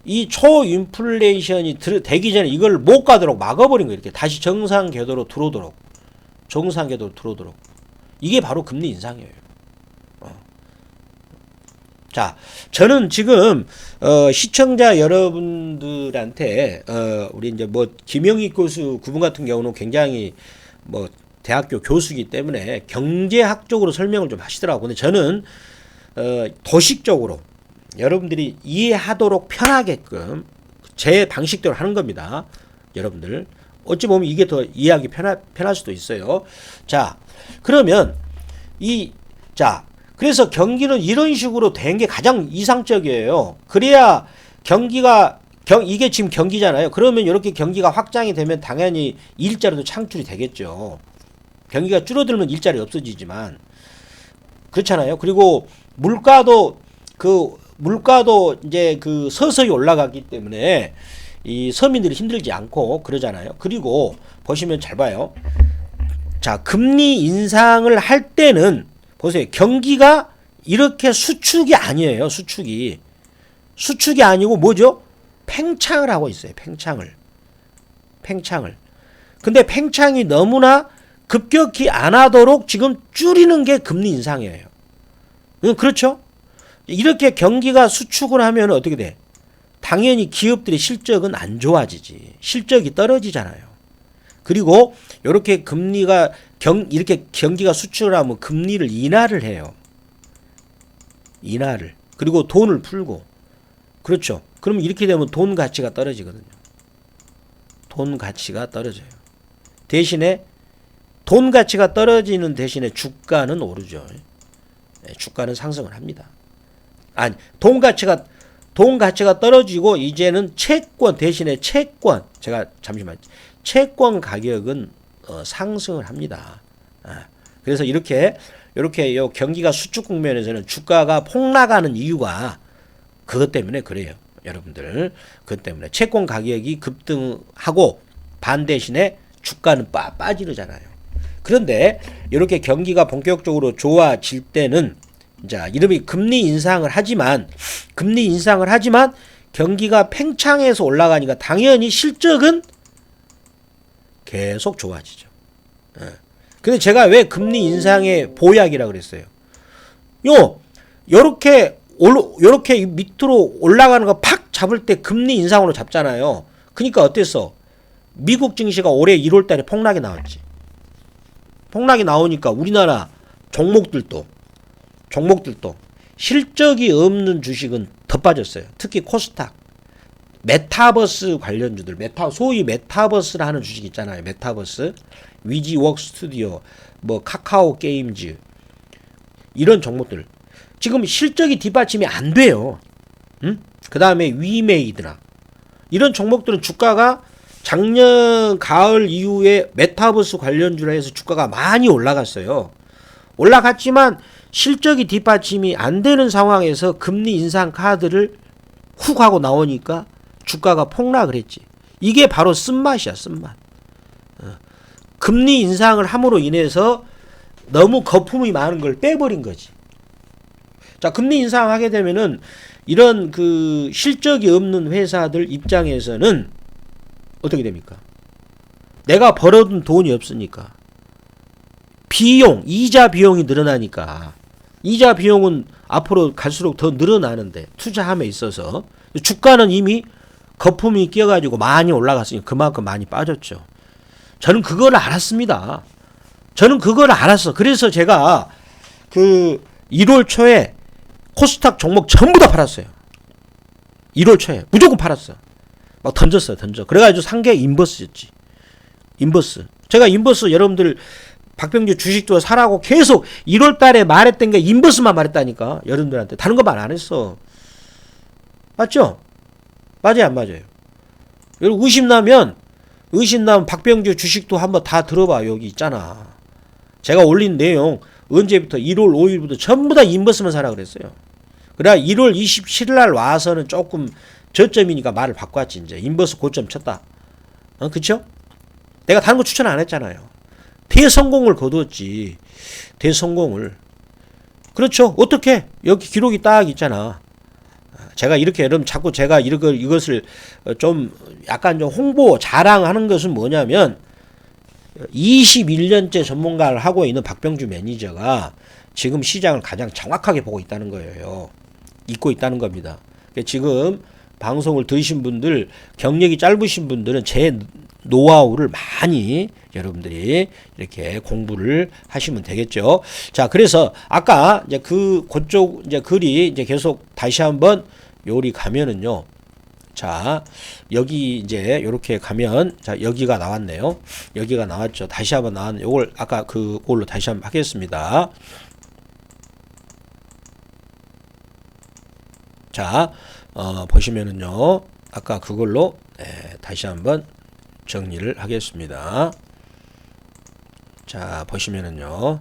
이 초인플레이션이 되기 전에 이걸 못 가도록 막아버린 거예요. 이렇게 다시 정상 궤도로 들어오도록. 이게 바로 금리 인상이에요. 자, 저는 지금 시청자 여러분들한테 우리 이제 김영익 교수 그분 같은 경우는 굉장히 대학교 교수이기 때문에 경제학적으로 설명을 좀 하시더라고요. 근데 저는 도식적으로 여러분들이 이해하도록 편하게끔 제 방식대로 하는 겁니다. 여러분들 어찌 보면 이게 더 이해하기 편할 수도 있어요. 자, 그러면 그래서 경기는 이런 식으로 된 게 가장 이상적이에요. 그래야 이게 지금 경기잖아요. 그러면 이렇게 경기가 확장이 되면 당연히 일자리도 창출이 되겠죠. 경기가 줄어들면 일자리 없어지지만 그렇잖아요. 그리고 물가도 이제 그 서서히 올라가기 때문에 이 서민들이 힘들지 않고 그러잖아요. 그리고 보시면 잘 봐요. 자, 금리 인상을 할 때는 보세요. 경기가 이렇게 수축이 아니에요. 수축이 아니고 뭐죠? 팽창을 하고 있어요. 팽창을. 근데 팽창이 너무나 급격히 안 하도록 지금 줄이는 게 금리 인상이에요. 그렇죠? 이렇게 경기가 수축을 하면 어떻게 돼? 당연히 기업들의 실적은 안 좋아지지. 실적이 떨어지잖아요. 그리고 이렇게 이렇게 경기가 수축을 하면 금리를 인하를 해요. 인하를. 그리고 돈을 풀고. 그렇죠. 그러면 이렇게 되면 돈 가치가 떨어지거든요. 돈 가치가 떨어져요. 대신에 돈 가치가 떨어지는 대신에 주가는 오르죠. 주가는 상승을 합니다. 아니, 돈 가치가 떨어지고 이제는 채권 대신에 제가 잠시만 채권 가격은 상승을 합니다. 그래서 이렇게 요 경기가 수축 국면에서는 주가가 폭락하는 이유가 그것 때문에 그래요. 여러분들. 그것 때문에 채권 가격이 급등하고 반대신에 주가는 빠지르잖아요. 그런데 이렇게 경기가 본격적으로 좋아질 때는 자, 이름이 금리 인상을 하지만 경기가 팽창해서 올라가니까 당연히 실적은 계속 좋아지죠. 근데 제가 왜 금리 인상의 보약이라 그랬어요? 요렇게 밑으로 올라가는 거 팍 잡을 때 금리 인상으로 잡잖아요. 그러니까 어땠어? 미국 증시가 올해 1월 달에 폭락이 나왔지. 폭락이 나오니까 우리나라 종목들도 실적이 없는 주식은 더 빠졌어요. 특히 코스닥, 메타버스 관련주들, 소위 메타버스를 하는 주식 있잖아요. 메타버스, 위지워크 스튜디오, 뭐 카카오 게임즈 이런 종목들 지금 실적이 뒷받침이 안 돼요. 그 다음에 위메이드나 이런 종목들은 주가가 작년 가을 이후에 메타버스 관련주라 해서 주가가 많이 올라갔어요. 올라갔지만 실적이 뒷받침이 안 되는 상황에서 금리 인상 카드를 훅 하고 나오니까 주가가 폭락을 했지. 이게 바로 쓴맛이야, 쓴맛. 금리 인상을 함으로 인해서 너무 거품이 많은 걸 빼버린 거지. 자, 금리 인상하게 되면은 이런 그 실적이 없는 회사들 입장에서는 어떻게 됩니까? 내가 벌어둔 돈이 없으니까 이자 비용이 늘어나니까 이자 비용은 앞으로 갈수록 더 늘어나는데 투자함에 있어서 주가는 이미 거품이 끼어가지고 많이 올라갔으니 그만큼 많이 빠졌죠. 저는 그걸 알았습니다. 그래서 제가 그 1월 초에 코스닥 종목 전부 다 팔았어요. 1월 초에 무조건 팔았어. 막 던졌어요. 그래가지고 산 게 인버스였지. 인버스. 제가 인버스 여러분들 박병주 주식도 사라고 계속 1월 달에 말했던 게 인버스만 말했다니까. 여러분들한테. 다른 거 말 안 했어. 맞죠? 맞아요, 안 맞아요? 여러분 의심 나면 박병주 주식도 한번 다 들어봐. 여기 있잖아. 제가 올린 내용 언제부터 1월 5일부터 전부 다 인버스만 사라 그랬어요. 그래 1월 27일 날 와서는 조금 저점이니까 말을 바꿨지. 이제 인버스 고점 쳤다. 그쵸? 내가 다른 거 추천 안 했잖아요. 대성공을 거두었지. 대성공을. 그렇죠. 어떻게? 여기 기록이 딱 있잖아. 제가 이렇게 여러분 자꾸 제가 이것을 좀 약간 좀 홍보 자랑하는 것은 뭐냐면 21년째 전문가를 하고 있는 박병주 매니저가 지금 시장을 가장 정확하게 보고 있다는 거예요. 잊고 있다는 겁니다. 지금 방송을 들으신 분들, 경력이 짧으신 분들은 제 노하우를 많이 여러분들이 이렇게 공부를 하시면 되겠죠. 자, 그래서 아까 이제 그쪽 이제 글이 이제 계속 다시 한번 요리 가면은요. 자, 여기 이제 요렇게 가면 자, 여기가 나왔네요. 여기가 나왔죠. 다시 한번 나왔네. 요걸 아까 그걸로 다시 한번 하겠습니다. 자, 보시면은요. 아까 그걸로 다시 한번 정리를 하겠습니다. 자, 보시면은요.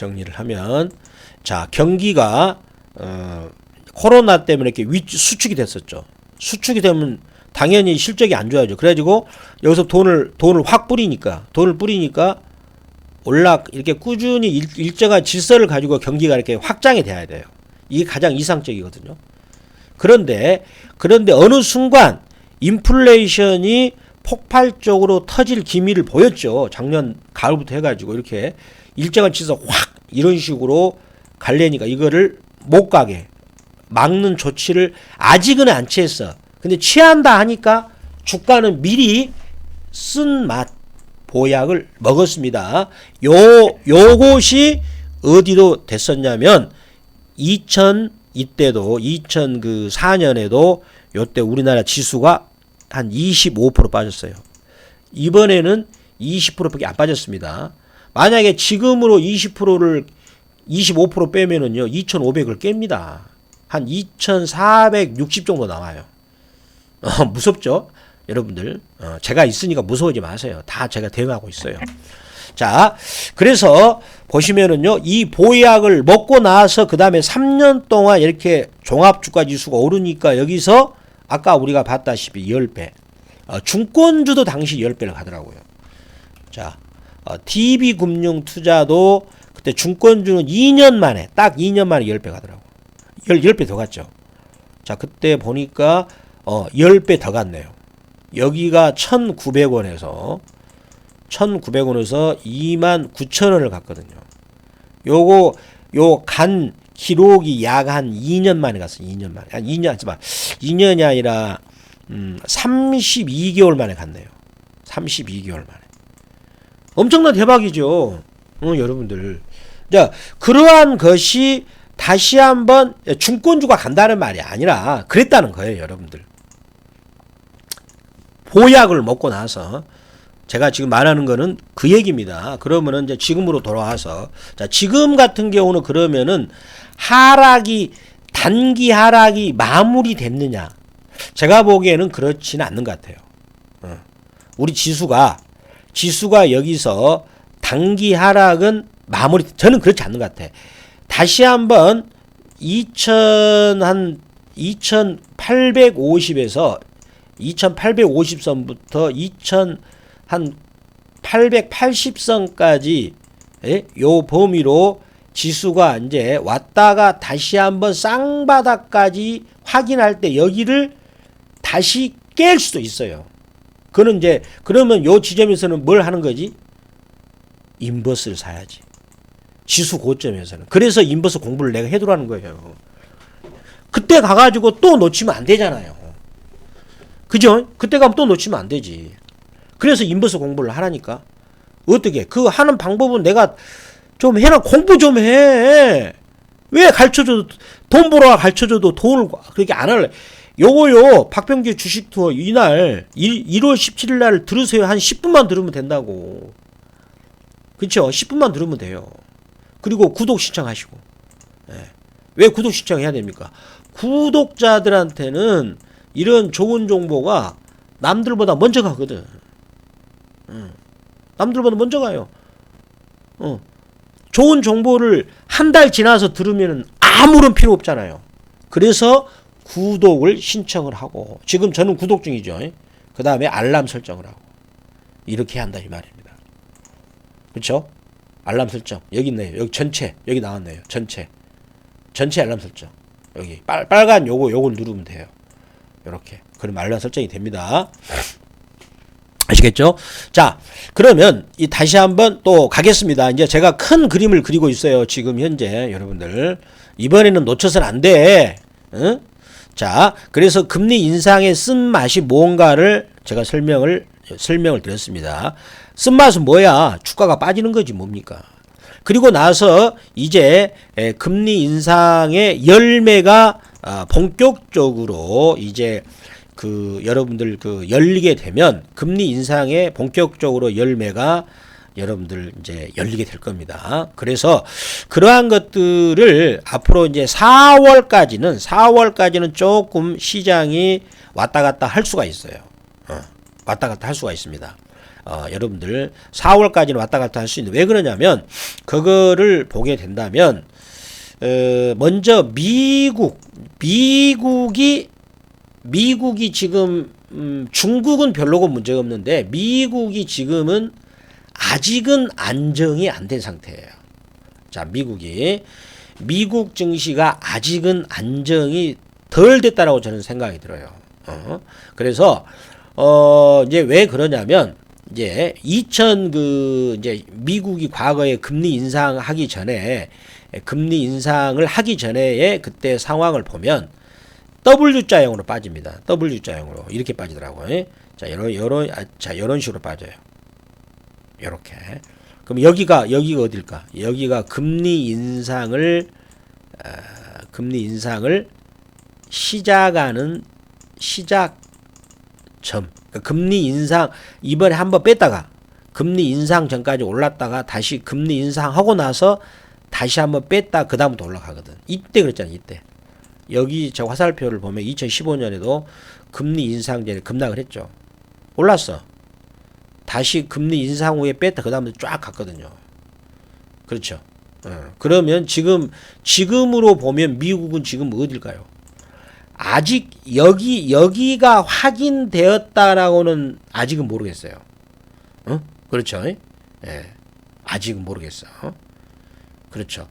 정리를 하면 자 경기가 코로나 때문에 이렇게 수축이 됐었죠. 수축이 되면 당연히 실적이 안 좋아져. 그래가지고 여기서 돈을 확 뿌리니까 이렇게 꾸준히 일정한 질서를 가지고 경기가 이렇게 확장이 돼야 돼요. 이게 가장 이상적이거든요. 그런데 어느 순간 인플레이션이 폭발적으로 터질 기미를 보였죠. 작년 가을부터 해가지고 이렇게 일정한 질서 확 이런 식으로 갈래니까 이거를 못 가게 막는 조치를 아직은 안 취했어. 근데 취한다 하니까 주가는 미리 쓴맛 보약을 먹었습니다. 요것이 어디로 됐었냐면 이때도 2004년에도 요때 우리나라 지수가 한 25% 빠졌어요. 이번에는 20%밖에 안 빠졌습니다. 만약에 지금으로 25% 빼면은요 2,500을 깹니다. 한 2,460 정도 나와요. 무섭죠? 여러분들 제가 있으니까 무서워하지 마세요. 다 제가 대응하고 있어요. 자, 그래서 보시면은요 이 보약을 먹고 나서 그 다음에 3년 동안 이렇게 종합주가지수가 오르니까 여기서 아까 우리가 봤다시피 10배 중권주도 당시 10배를 가더라고요. 자, DB금융투자도 그때 중권주는 2년 만에 딱 2년 만에 10배 가더라고요. 10배 더 갔죠. 자, 그때 보니까 10배 더 갔네요. 여기가 1,900원에서 29,000원을 갔거든요. 요 간 기록이 약 한 2년 만에 갔어요. 2년 만에. 아니 2년이 아니라 32개월 만에 갔네요. 32개월 만에. 엄청난 대박이죠. 여러분들. 자, 그러한 것이 다시 한번 중권주가 간다는 말이 아니라 그랬다는 거예요, 여러분들. 보약을 먹고 나서 제가 지금 말하는 거는 그 얘기입니다. 그러면은 이제 지금으로 돌아와서 자, 지금 같은 경우는 그러면은 단기 하락이 마무리됐느냐? 제가 보기에는 그렇지는 않는 것 같아요. 우리 지수가 여기서 단기 하락은 저는 그렇지 않는 것 같아. 다시 한번 2850에서 2850선부터 2880선까지 요 범위로 지수가 이제 왔다가 다시 한번 쌍바닥까지 확인할 때 여기를 다시 깰 수도 있어요. 그는 이제 그러면 요 지점에서는 뭘 하는 거지? 인버스를 사야지. 지수 고점에서는. 그래서 인버스 공부를 내가 해두라는 거예요. 그때 가가지고 또 놓치면 안 되잖아요. 그죠? 그때 가면 또 놓치면 안 되지. 그래서 인버스 공부를 하라니까. 어떻게? 그 하는 방법은 내가 좀 해라. 공부 좀 해. 왜 가르쳐줘도, 돈 벌어 가르쳐줘도 돈을 그렇게 안 할래. 요거요, 박병규 주식 투어 이날, 1월 17일 날 들으세요. 한 10분만 들으면 된다고. 그쵸? 10분만 들으면 돼요. 그리고 구독 신청하시고. 왜 구독 신청해야 됩니까? 구독자들한테는 이런 좋은 정보가 남들보다 먼저 가거든. 남들보다 먼저 가요. 좋은 정보를 한 달 지나서 들으면 아무런 필요 없잖아요. 그래서 구독을 신청을 하고, 지금 저는 구독 중이죠. 그 다음에 알람 설정을 하고, 이렇게 한다 이 말입니다. 그렇죠? 알람 설정 여기 있네요. 여기 전체 여기 나왔네요. 전체 알람 설정 여기 빨간 요걸 누르면 돼요. 이렇게 그럼 알람 설정이 됩니다. 아시겠죠? 자, 그러면 다시 한번 또 가겠습니다. 이제 제가 큰 그림을 그리고 있어요. 지금 현재 여러분들 이번에는 놓쳐서는 안 돼. 응? 자, 그래서 금리 인상의 쓴맛이 뭔가를 제가 설명을 드렸습니다. 쓴맛은 뭐야? 주가가 빠지는 거지 뭡니까? 그리고 나서 이제 금리 인상의 열매가 본격적으로 이제 여러분들 열리게 되면 금리 인상의 본격적으로 열매가 여러분들 이제 열리게 될 겁니다. 그래서 그러한 것들을 앞으로 이제 4월까지는 조금 시장이 왔다 갔다 할 수가 있어요. 왔다 갔다 할 수가 있습니다. 여러분들 4월까지는 왔다 갔다 할 수 있는데 왜 그러냐면 그거를 보게 된다면 먼저 미국이 지금 중국은 별로고 문제가 없는데 미국이 지금은 아직은 안정이 안 된 상태예요. 자, 미국 증시가 아직은 안정이 덜 됐다라고 저는 생각이 들어요. 그래서 이제 왜 그러냐면 이제 이제 미국이 과거에 금리 인상을 하기 전에의 그때 상황을 보면 W자형으로 빠집니다. W자형으로 이렇게 빠지더라고요. 자, 이런 식으로 빠져요. 이렇게. 그럼 여기가 어딜까? 여기가 금리 인상을 시작하는 시작점. 그러니까 금리 인상 이번에 한번 뺐다가 금리 인상 전까지 올랐다가 다시 금리 인상하고 나서 다시 한번 뺐다 그다음부터 올라가거든. 이때 그랬잖아요. 이때. 여기 저 화살표를 보면 2015년에도 금리 인상 전에 급락을 했죠. 올랐어. 다시 금리 인상 후에 뺐다 그다음부터 쫙 갔거든요. 그렇죠. 그러면 지금으로 보면 미국은 지금 어딜까요? 아직 여기가 확인되었다라고는 아직은 모르겠어요. 그렇죠. 아직은 모르겠어. 그렇죠.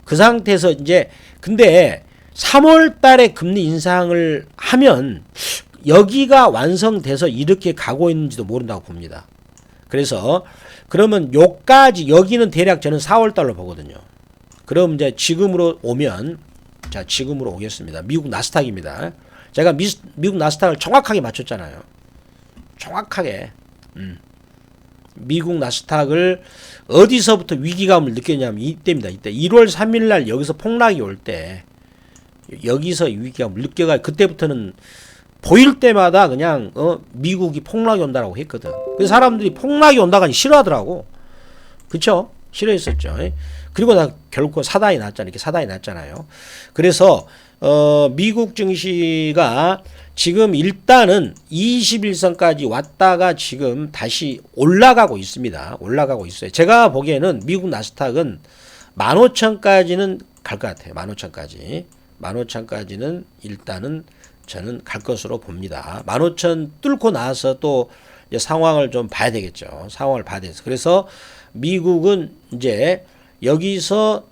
그 상태에서 이제 근데 3월 달에 금리 인상을 하면 여기가 완성돼서 이렇게 가고 있는지도 모른다고 봅니다. 그래서 그러면 여기는 대략 저는 4월 달로 보거든요. 그럼 이제 지금으로 오겠습니다. 미국 나스닥입니다. 제가 미국 나스닥을 정확하게 맞췄잖아요. 정확하게. 미국 나스닥을 어디서부터 위기감을 느꼈냐면 이때입니다. 이때 1월 3일 날 여기서 폭락이 올 때 여기서 위기감을 느껴가 그때부터는 보일 때마다 그냥 미국이 폭락이 온다라고 했거든. 그 사람들이 폭락이 온다가 싫어하더라고. 그쵸? 싫어했었죠. 그리고 나 결코 사단이 났잖아요. 이렇게 사단이 났잖아요. 그래서 미국 증시가 지금 일단은 21선까지 왔다가 지금 다시 올라가고 있습니다. 올라가고 있어요. 제가 보기에는 미국 나스닥은 15,000까지는 갈 것 같아요. 15,000까지. 15,000까지는 일단은 저는 갈 것으로 봅니다. 15,000 뚫고 나서 또 이제 상황을 좀 봐야 되겠죠. 상황을 봐야 돼서. 그래서 미국은 이제 여기서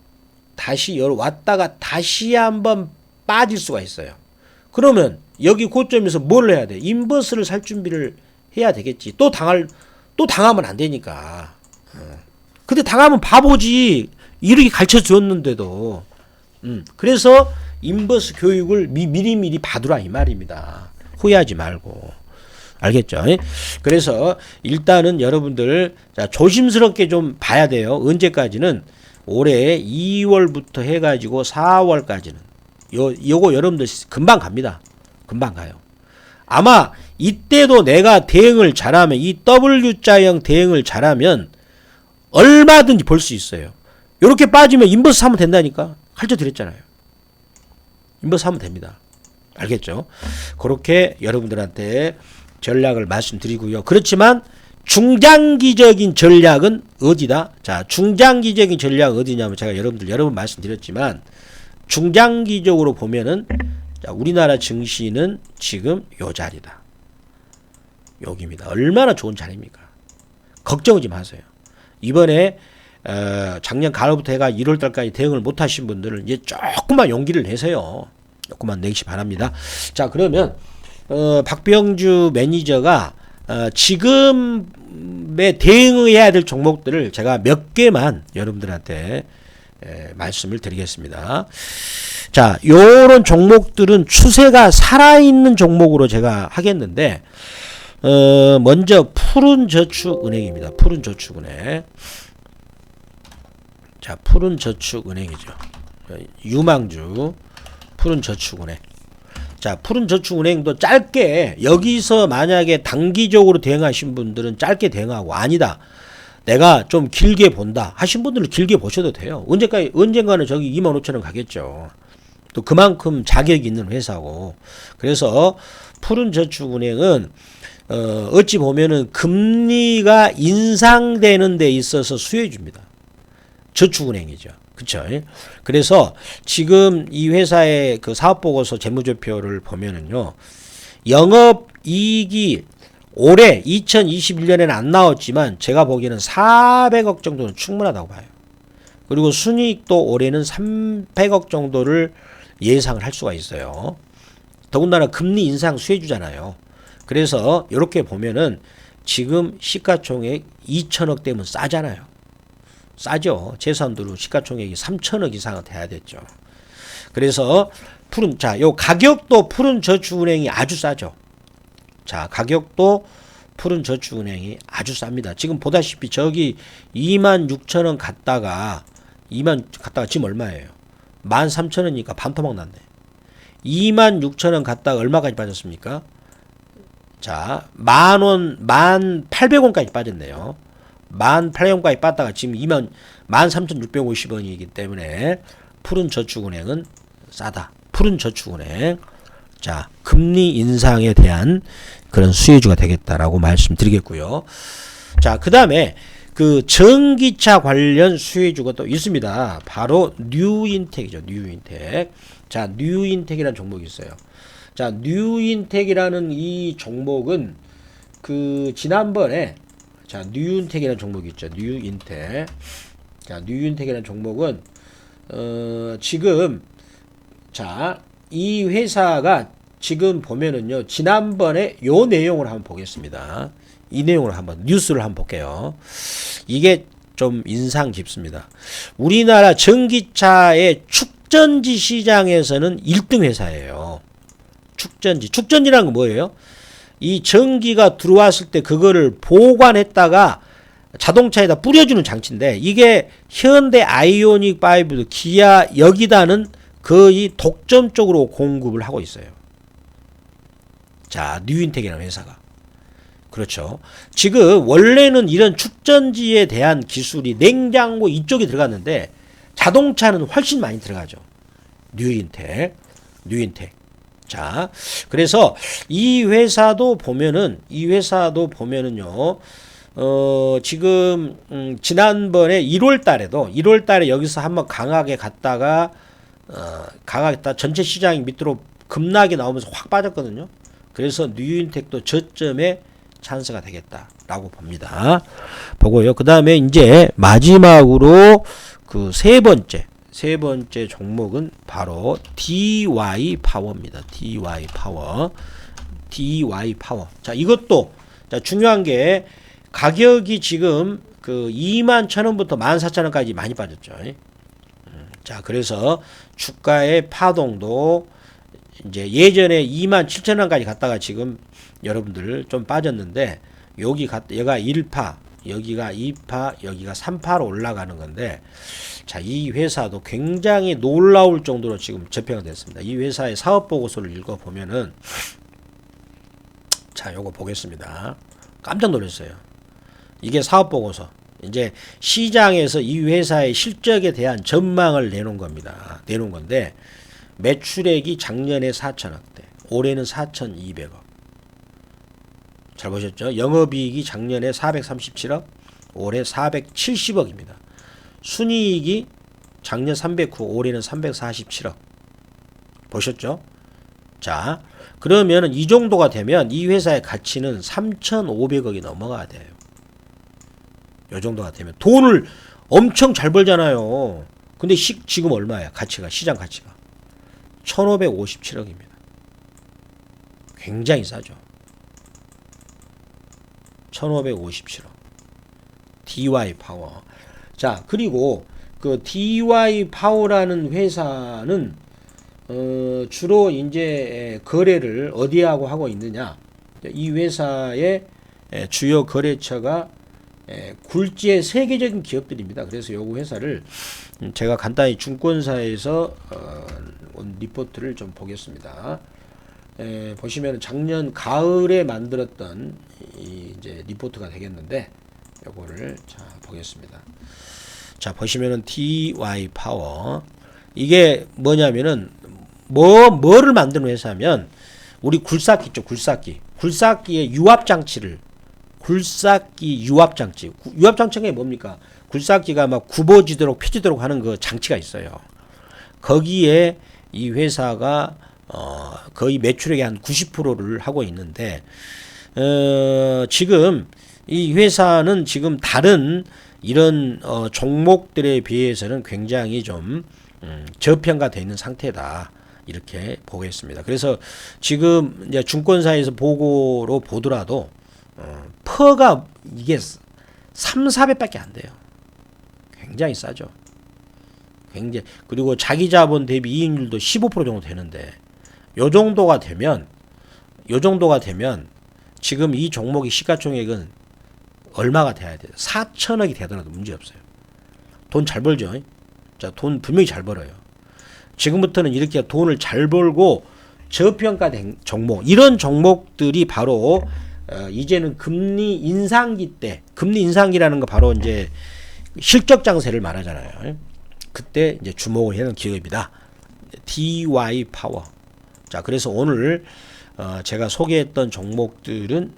다시 왔다가 다시 한번 빠질 수가 있어요. 그러면 여기 고점에서 뭘 해야 돼? 인버스를 살 준비를 해야 되겠지. 또 당하면 안 되니까. 근데 당하면 바보지. 이렇게 가르쳐 줬는데도. 그래서 인버스 교육을 미리미리 받으라 이 말입니다. 후회하지 말고. 알겠죠? 그래서 일단은 여러분들 조심스럽게 좀 봐야 돼요. 언제까지는 올해 2월부터 해가지고 4월까지는 요거 여러분들 금방 갑니다. 금방 가요. 아마 이때도 내가 대응을 잘하면 이 W자형 대응을 잘하면 얼마든지 볼 수 있어요. 이렇게 빠지면 인버스 사면 된다니까. 가르쳐 드렸잖아요. 인버스 하면 됩니다. 알겠죠? 그렇게 여러분들한테 전략을 말씀드리고요. 그렇지만 중장기적인 전략은 어디다? 자, 중장기적인 전략은 어디냐면 제가 여러 번 말씀드렸지만 중장기적으로 보면은 우리나라 증시는 지금 요 자리다. 여기입니다. 얼마나 좋은 자리입니까? 걱정하지 마세요. 이번에 작년 가을부터 해가 1월 달까지 대응을 못 하신 분들은 이제 조금만 용기를 내세요. 조금만 내시 바랍니다. 자, 그러면 박병주 매니저가 지금에 대응해야 될 종목들을 제가 몇 개만 여러분들한테 말씀을 드리겠습니다. 자, 요런 종목들은 추세가 살아있는 종목으로 제가 하겠는데 먼저 푸른저축은행입니다. 푸른저축은행. 자, 푸른저축은행이죠. 유망주 푸른저축은행. 자, 푸른저축은행도 짧게 여기서 만약에 단기적으로 대응하신 분들은 짧게 대응하고 아니다. 내가 좀 길게 본다 하신 분들은 길게 보셔도 돼요. 언젠가는 저기 25,000원 가겠죠. 또 그만큼 자격이 있는 회사고. 그래서 푸른저축은행은 어찌 보면은 금리가 인상되는 데 있어서 수혜줍니다. 저축은행이죠. 그쵸? 그래서 지금 이 회사의 그 사업보고서 재무제표를 보면은요, 영업이익이 올해 2021년에는 안 나왔지만 제가 보기에는 400억 정도는 충분하다고 봐요. 그리고 순이익도 올해는 300억 정도를 예상을 할 수가 있어요. 더군다나 금리 인상 수혜주잖아요. 그래서 이렇게 보면은 지금 시가총액 2천억 되면 싸잖아요. 싸죠. 재산으로 시가총액이 3천억 이상은 돼야 됐죠. 그래서 요 가격도 푸른저축은행이 아주 싸죠. 자, 가격도 푸른저축은행이 아주 쌉니다. 지금 보다시피 저기 26,000원 갔다가 지금 얼마예요? 13,000원이니까 반토막 났네. 26,000원 갔다가 얼마까지 빠졌습니까? 자, 18,000원까지 빠졌네요. 18,000원까지 빠졌다가 지금 13,650원이기 때문에 푸른저축은행은 싸다. 푸른저축은행. 자, 금리 인상에 대한 그런 수혜주가 되겠다라고 말씀드리겠고요. 자, 그 다음에 그 전기차 관련 수혜주가 또 있습니다. 바로 뉴인텍이죠. 뉴인텍. 자, 뉴인텍이라는 종목이 있어요. 자, 뉴인텍이라는 이 종목은 그 지난번에 자, 뉴인텍이라는 종목이 있죠. 뉴인텍. 자, 뉴인텍이라는 종목은 지금 자, 이 회사가 지금 보면은요, 지난번에 요 내용을 한번 보겠습니다. 이 내용을 한번, 뉴스를 한번 볼게요. 이게 좀 인상 깊습니다. 우리나라 전기차의 축전지 시장에서는 1등 회사예요. 축전지라는 건 뭐예요? 이 전기가 들어왔을 때 그거를 보관했다가 자동차에다 뿌려주는 장치인데, 이게 현대 아이오닉 5도 기아 여기다는 거의 독점적으로 공급을 하고 있어요. 자, 뉴인텍이라는 회사가. 그렇죠. 지금 원래는 이런 축전지에 대한 기술이 냉장고 이쪽에 들어갔는데 자동차는 훨씬 많이 들어가죠. 뉴인텍. 자, 그래서 이 회사도 보면은요, 지금 지난번에 1월 달에 여기서 한번 강하게 갔다가 전체 시장이 밑으로 급락이 나오면서 확 빠졌거든요. 그래서 뉴인텍도 저점에 찬스가 되겠다라고 봅니다. 보고요. 그 다음에 이제 마지막으로 그 세 번째 종목은 바로 DY 파워입니다. DY 파워. 자, 이것도 자, 중요한 게 가격이 지금 그 21,000원부터 14,000원까지 많이 빠졌죠. 자, 그래서 주가의 파동도 이제 예전에 27,000원까지 갔다가 지금 여러분들 좀 빠졌는데, 여기가 1파, 여기가 2파, 여기가 3파로 올라가는 건데, 자, 이 회사도 굉장히 놀라울 정도로 지금 재평이 됐습니다. 이 회사의 사업 보고서를 읽어보면은, 자, 요거 보겠습니다. 깜짝 놀랐어요. 이게 사업 보고서. 이제 시장에서 이 회사의 실적에 대한 전망을 내놓은 겁니다. 내놓은 건데, 매출액이 작년에 4,000억대, 올해는 4,200억. 잘 보셨죠? 영업이익이 작년에 437억, 올해 470억입니다. 순이익이 작년 309억, 올해는 347억. 보셨죠? 자, 그러면 이 정도가 되면 이 회사의 가치는 3,500억이 넘어가야 돼요. 이 정도가 되면 돈을 엄청 잘 벌잖아요. 근데 지금 얼마야? 가치가, 시장 가치가 1,557억입니다. 굉장히 싸죠. 1,557억. DY 파워. 자, 그리고 그 DY 파워라는 회사는 주로 이제 거래를 어디하고 하고 있느냐? 이 회사의 주요 거래처가 굴지의 세계적인 기업들입니다. 그래서 요 회사를 제가 간단히 증권사에서 온 리포트를 좀 보겠습니다. 보시면 작년 가을에 만들었던 이제 리포트가 되겠는데, 요거를 자 보겠습니다. 자, 보시면은 DY 파워, 이게 뭐냐면은 뭐를 만드는 회사면, 우리 굴삭기 있죠. 굴삭기 굴삭기의 유압장치를 굴삭기 유압장치. 유압장치가 뭡니까? 굴삭기가 막 굽어지도록 펴지도록 하는 그 장치가 있어요. 거기에 이 회사가 거의 매출액의 한 90%를 하고 있는데 지금 이 회사는 지금 다른 이런 종목들에 비해서는 굉장히 좀 저평가되어 있는 상태다. 이렇게 보겠습니다. 그래서 지금 이제 증권사에서 보고로 보더라도 퍼가 이게 3, 4배밖에 안 돼요. 굉장히 싸죠. 굉장히. 그리고 자기 자본 대비 이익률도 15% 정도 되는데 요 정도가 되면 지금 이 종목의 시가총액은 얼마가 돼야 돼요? 4천억이 되더라도 문제없어요. 돈 잘 벌죠. 자, 돈 분명히 잘 벌어요. 지금부터는 이렇게 돈을 잘 벌고 저평가된 종목, 이런 종목들이 바로 이제는 금리 인상기 때, 금리 인상기라는 거 바로 이제 실적 장세를 말하잖아요. 그때 이제 주목을 하는 기업이다. DY 파워. 자, 그래서 오늘 제가 소개했던 종목들은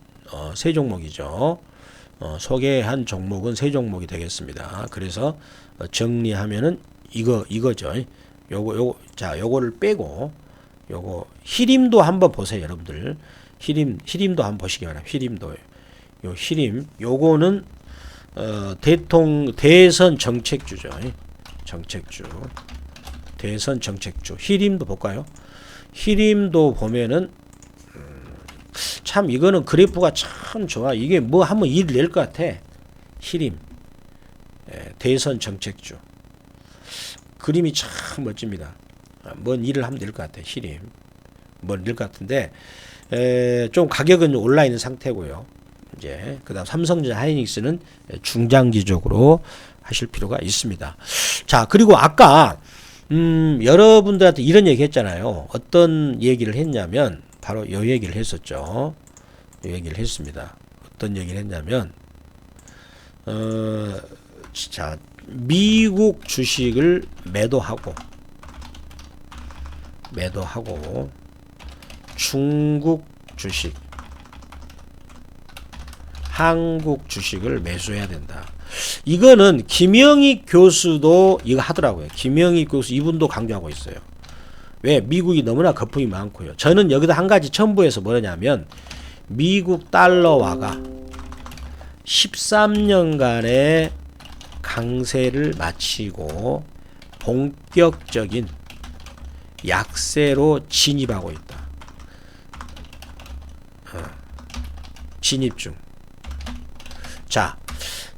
세 종목이죠. 소개한 종목은 세 종목이 되겠습니다. 그래서 정리하면은 이거죠. 요거를 빼고 요거 히림도 한번 보세요, 여러분들. 히림도 한번 보시기 바랍니다. 히림도. 요 히림 요거는 대선 정책주죠. 정책주. 대선 정책주. 히림도 볼까요? 히림도 보면은 참 이거는 그래프가 참 좋아. 이게 뭐 한번 일을 낼 것 같아. 히림. 대선 정책주. 그림이 참 멋집니다. 뭔 일을 하면 될 것 같아. 히림. 뭔 일 것 같은데 좀 가격은 올라 있는 상태고요. 이제 그다음 삼성전자 하이닉스는 중장기적으로 하실 필요가 있습니다. 자, 그리고 아까 여러분들한테 이런 얘기 했잖아요. 어떤 얘기를 했냐면 바로 이 얘기를 했었죠. 이 얘기를 했습니다. 어떤 얘기를 했냐면 자, 미국 주식을 매도하고 중국 주식, 한국 주식을 매수해야 된다. 이거는 김영희 교수도 이거 하더라고요. 김영희 교수 이분도 강조하고 있어요. 왜? 미국이 너무나 거품이 많고요. 저는 여기다 한 가지 첨부해서 뭐냐면 미국 달러화가 13년간의 강세를 마치고 본격적인 약세로 진입하고 있다. 진입 중. 자,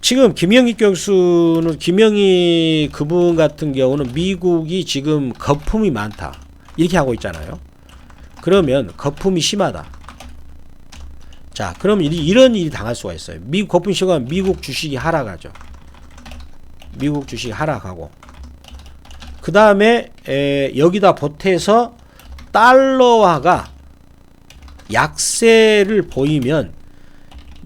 지금 김영희 교수는 김영희 그분 같은 경우는 미국이 지금 거품이 많다. 이렇게 하고 있잖아요. 그러면 거품이 심하다. 자, 그럼 이런 일이 당할 수가 있어요. 미국 거품이 심하면 미국 주식이 하락하죠. 미국 주식이 하락하고 그 다음에 여기다 보태서 달러화가 약세를 보이면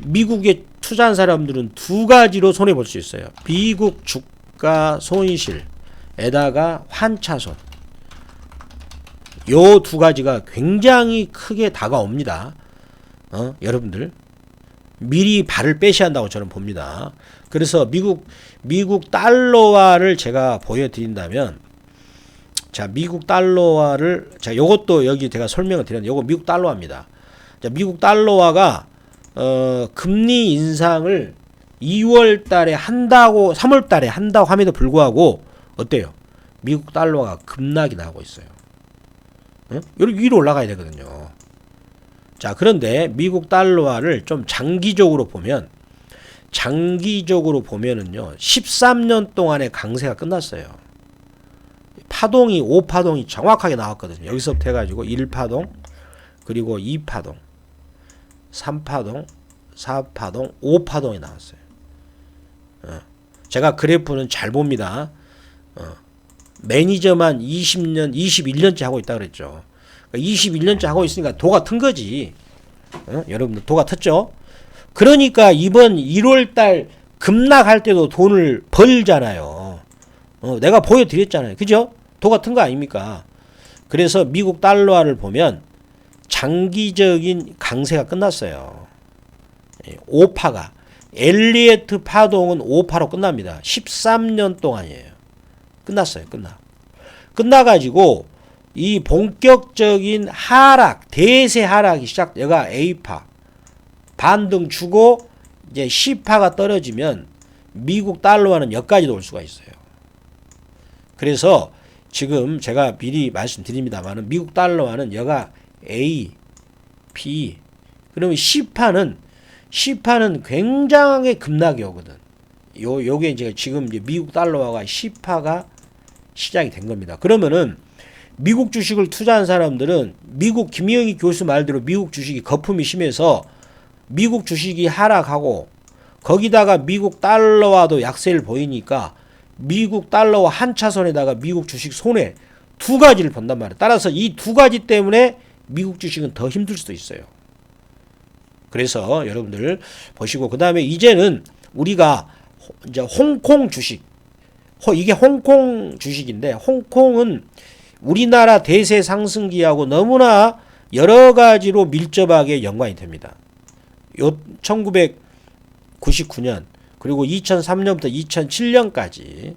미국에 투자한 사람들은 두 가지로 손해볼 수 있어요. 미국 주가 손실에다가 환차손. 요 두 가지가 굉장히 크게 다가옵니다. 여러분들 미리 발을 빼셔야 한다고 저는 봅니다. 그래서 미국 달러화를 제가 보여드린다면, 자, 미국 달러화를, 자, 요것도 여기 제가 설명을 드렸는데, 요거 미국 달러화입니다. 자, 미국 달러화가, 금리 인상을 2월 달에 한다고, 3월 달에 한다고 함에도 불구하고, 어때요? 미국 달러화가 급락이 나고 있어요. 여기 위로 올라가야 되거든요. 자, 그런데 미국 달러화를 좀 장기적으로 보면은요, 13년 동안의 강세가 끝났어요. 파동이 5파동이 정확하게 나왔거든요. 여기서부터 해가지고 1파동, 그리고 2파동, 3파동, 4파동, 5파동이 나왔어요. 제가 그래프는 잘 봅니다. 매니저만 20년, 21년째 하고 있다 그랬죠. 21년째 하고 있으니까 도가 튼 거지. 여러분들 도가 텄죠? 그러니까 이번 1월달 급락할 때도 돈을 벌잖아요. 내가 보여드렸잖아요. 그죠? 도가 튼 거 아닙니까? 그래서 미국 달러화를 보면 장기적인 강세가 끝났어요. 5파가 엘리어트 파동은 5파로 끝납니다. 13년 동안이에요. 끝났어요. 끝나가지고 이 본격적인 하락, 대세 하락이 얘가 A파 반등 주고 이제 C파가 떨어지면 미국 달러화는 여기까지도 올 수가 있어요. 그래서 지금 제가 미리 말씀드립니다만은 미국 달러화는 여가 A, B, 그러면 C파는 굉장히 급락이 오거든. 요게 이제 지금 이제 미국 달러화가 C파가 시작이 된 겁니다. 그러면은 미국 주식을 투자한 사람들은 미국 김영희 교수 말대로 미국 주식이 거품이 심해서 미국 주식이 하락하고 거기다가 미국 달러화도 약세를 보이니까 미국 달러화 한 차선에다가 미국 주식 손해 두 가지를 본단 말이에요. 따라서 이 두 가지 때문에 미국 주식은 더 힘들 수도 있어요. 그래서 여러분들 보시고 그 다음에 이제는 우리가 이제 홍콩 주식 이게 홍콩 주식인데 홍콩은 우리나라 대세 상승기하고 너무나 여러 가지로 밀접하게 연관이 됩니다. 1999년 그리고 2003년부터 2007년까지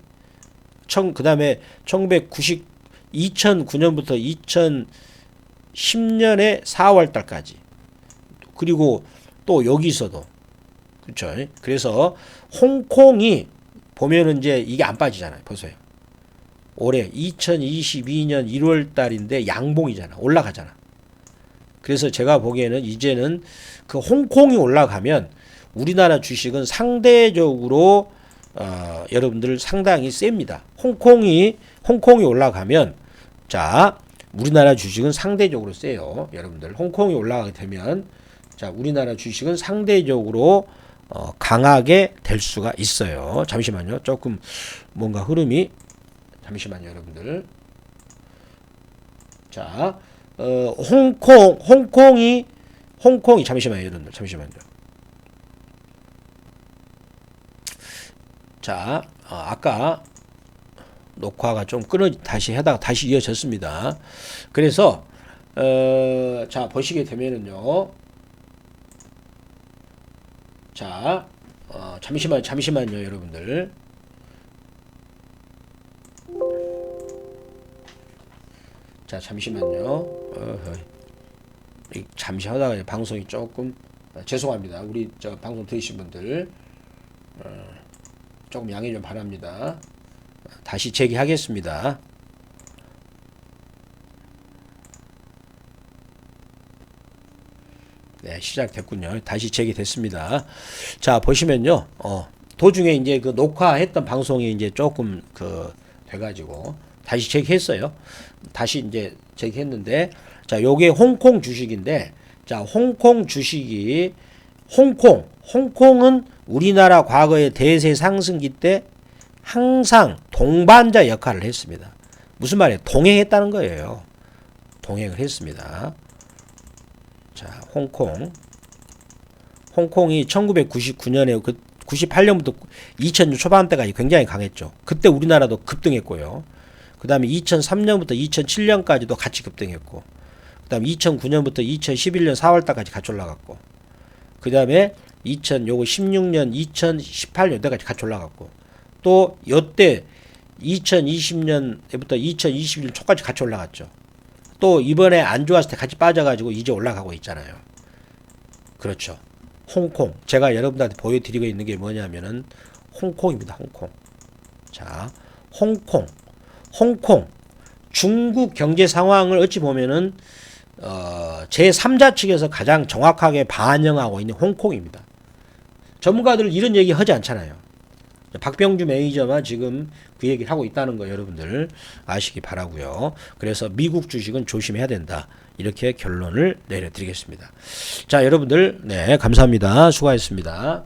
그 다음에 2009년부터 2010년의 4월 달까지 그리고 또 여기서도 그렇죠. 그래서 홍콩이 보면은 이제 이게 안 빠지잖아요. 보세요. 올해 2022년 1월 달인데 양봉이잖아. 올라가잖아. 그래서 제가 보기에는 이제는 그 홍콩이 올라가면 우리나라 주식은 상대적으로 여러분들 상당히 셉니다. 홍콩이 올라가면 자 우리나라 주식은 상대적으로 세요. 여러분들 홍콩이 올라가게 되면 자 우리나라 주식은 상대적으로 강하게 될 수가 있어요. 잠시만요. 조금 뭔가 흐름이 잠시만요, 여러분들. 자, 홍콩이 잠시만요, 여러분들. 잠시만요. 자, 아까 녹화가 좀 다시 하다가 다시 이어졌습니다. 그래서 자, 보시게 되면은요. 자, 잠시만요, 여러분들. 자, 잠시만요. 잠시 하다가 방송이 조금 죄송합니다. 우리 저 방송 들으신 분들 조금 양해 좀 바랍니다. 다시 재개하겠습니다. 네, 시작됐군요. 다시 재개됐습니다. 자, 보시면요. 도중에 이제 그 녹화했던 방송이 이제 조금 돼가지고 다시 재개했어요. 다시 이제 재개했는데, 자, 요게 홍콩 주식인데, 자, 홍콩 주식이, 홍콩은 우리나라 과거의 대세 상승기 때 항상 동반자 역할을 했습니다. 무슨 말이에요? 동행했다는 거예요. 동행을 했습니다. 자, 홍콩이 1999년에 98년부터 2000년 초반대까지 굉장히 강했죠. 그때 우리나라도 급등했고요. 그 다음에 2003년부터 2007년까지도 같이 급등했고, 그 다음에 2009년부터 2011년 4월달까지 같이 올라갔고, 그 다음에 2016년, 2018년대까지 같이 올라갔고, 또 요때 2020년부터 2021년 초까지 같이 올라갔죠. 또 이번에 안 좋았을 때 같이 빠져가지고 이제 올라가고 있잖아요. 그렇죠. 홍콩. 제가 여러분들한테 보여드리고 있는 게 뭐냐면은 홍콩입니다. 홍콩. 자, 홍콩. 중국 경제 상황을 어찌 보면은 제3자 측에서 가장 정확하게 반영하고 있는 홍콩입니다. 전문가들 이런 얘기 하지 않잖아요. 박병주 매니저만 지금 그 얘기를 하고 있다는 거 여러분들 아시기 바라고요. 그래서 미국 주식은 조심해야 된다. 이렇게 결론을 내려드리겠습니다. 자, 여러분들, 네, 감사합니다. 수고하셨습니다.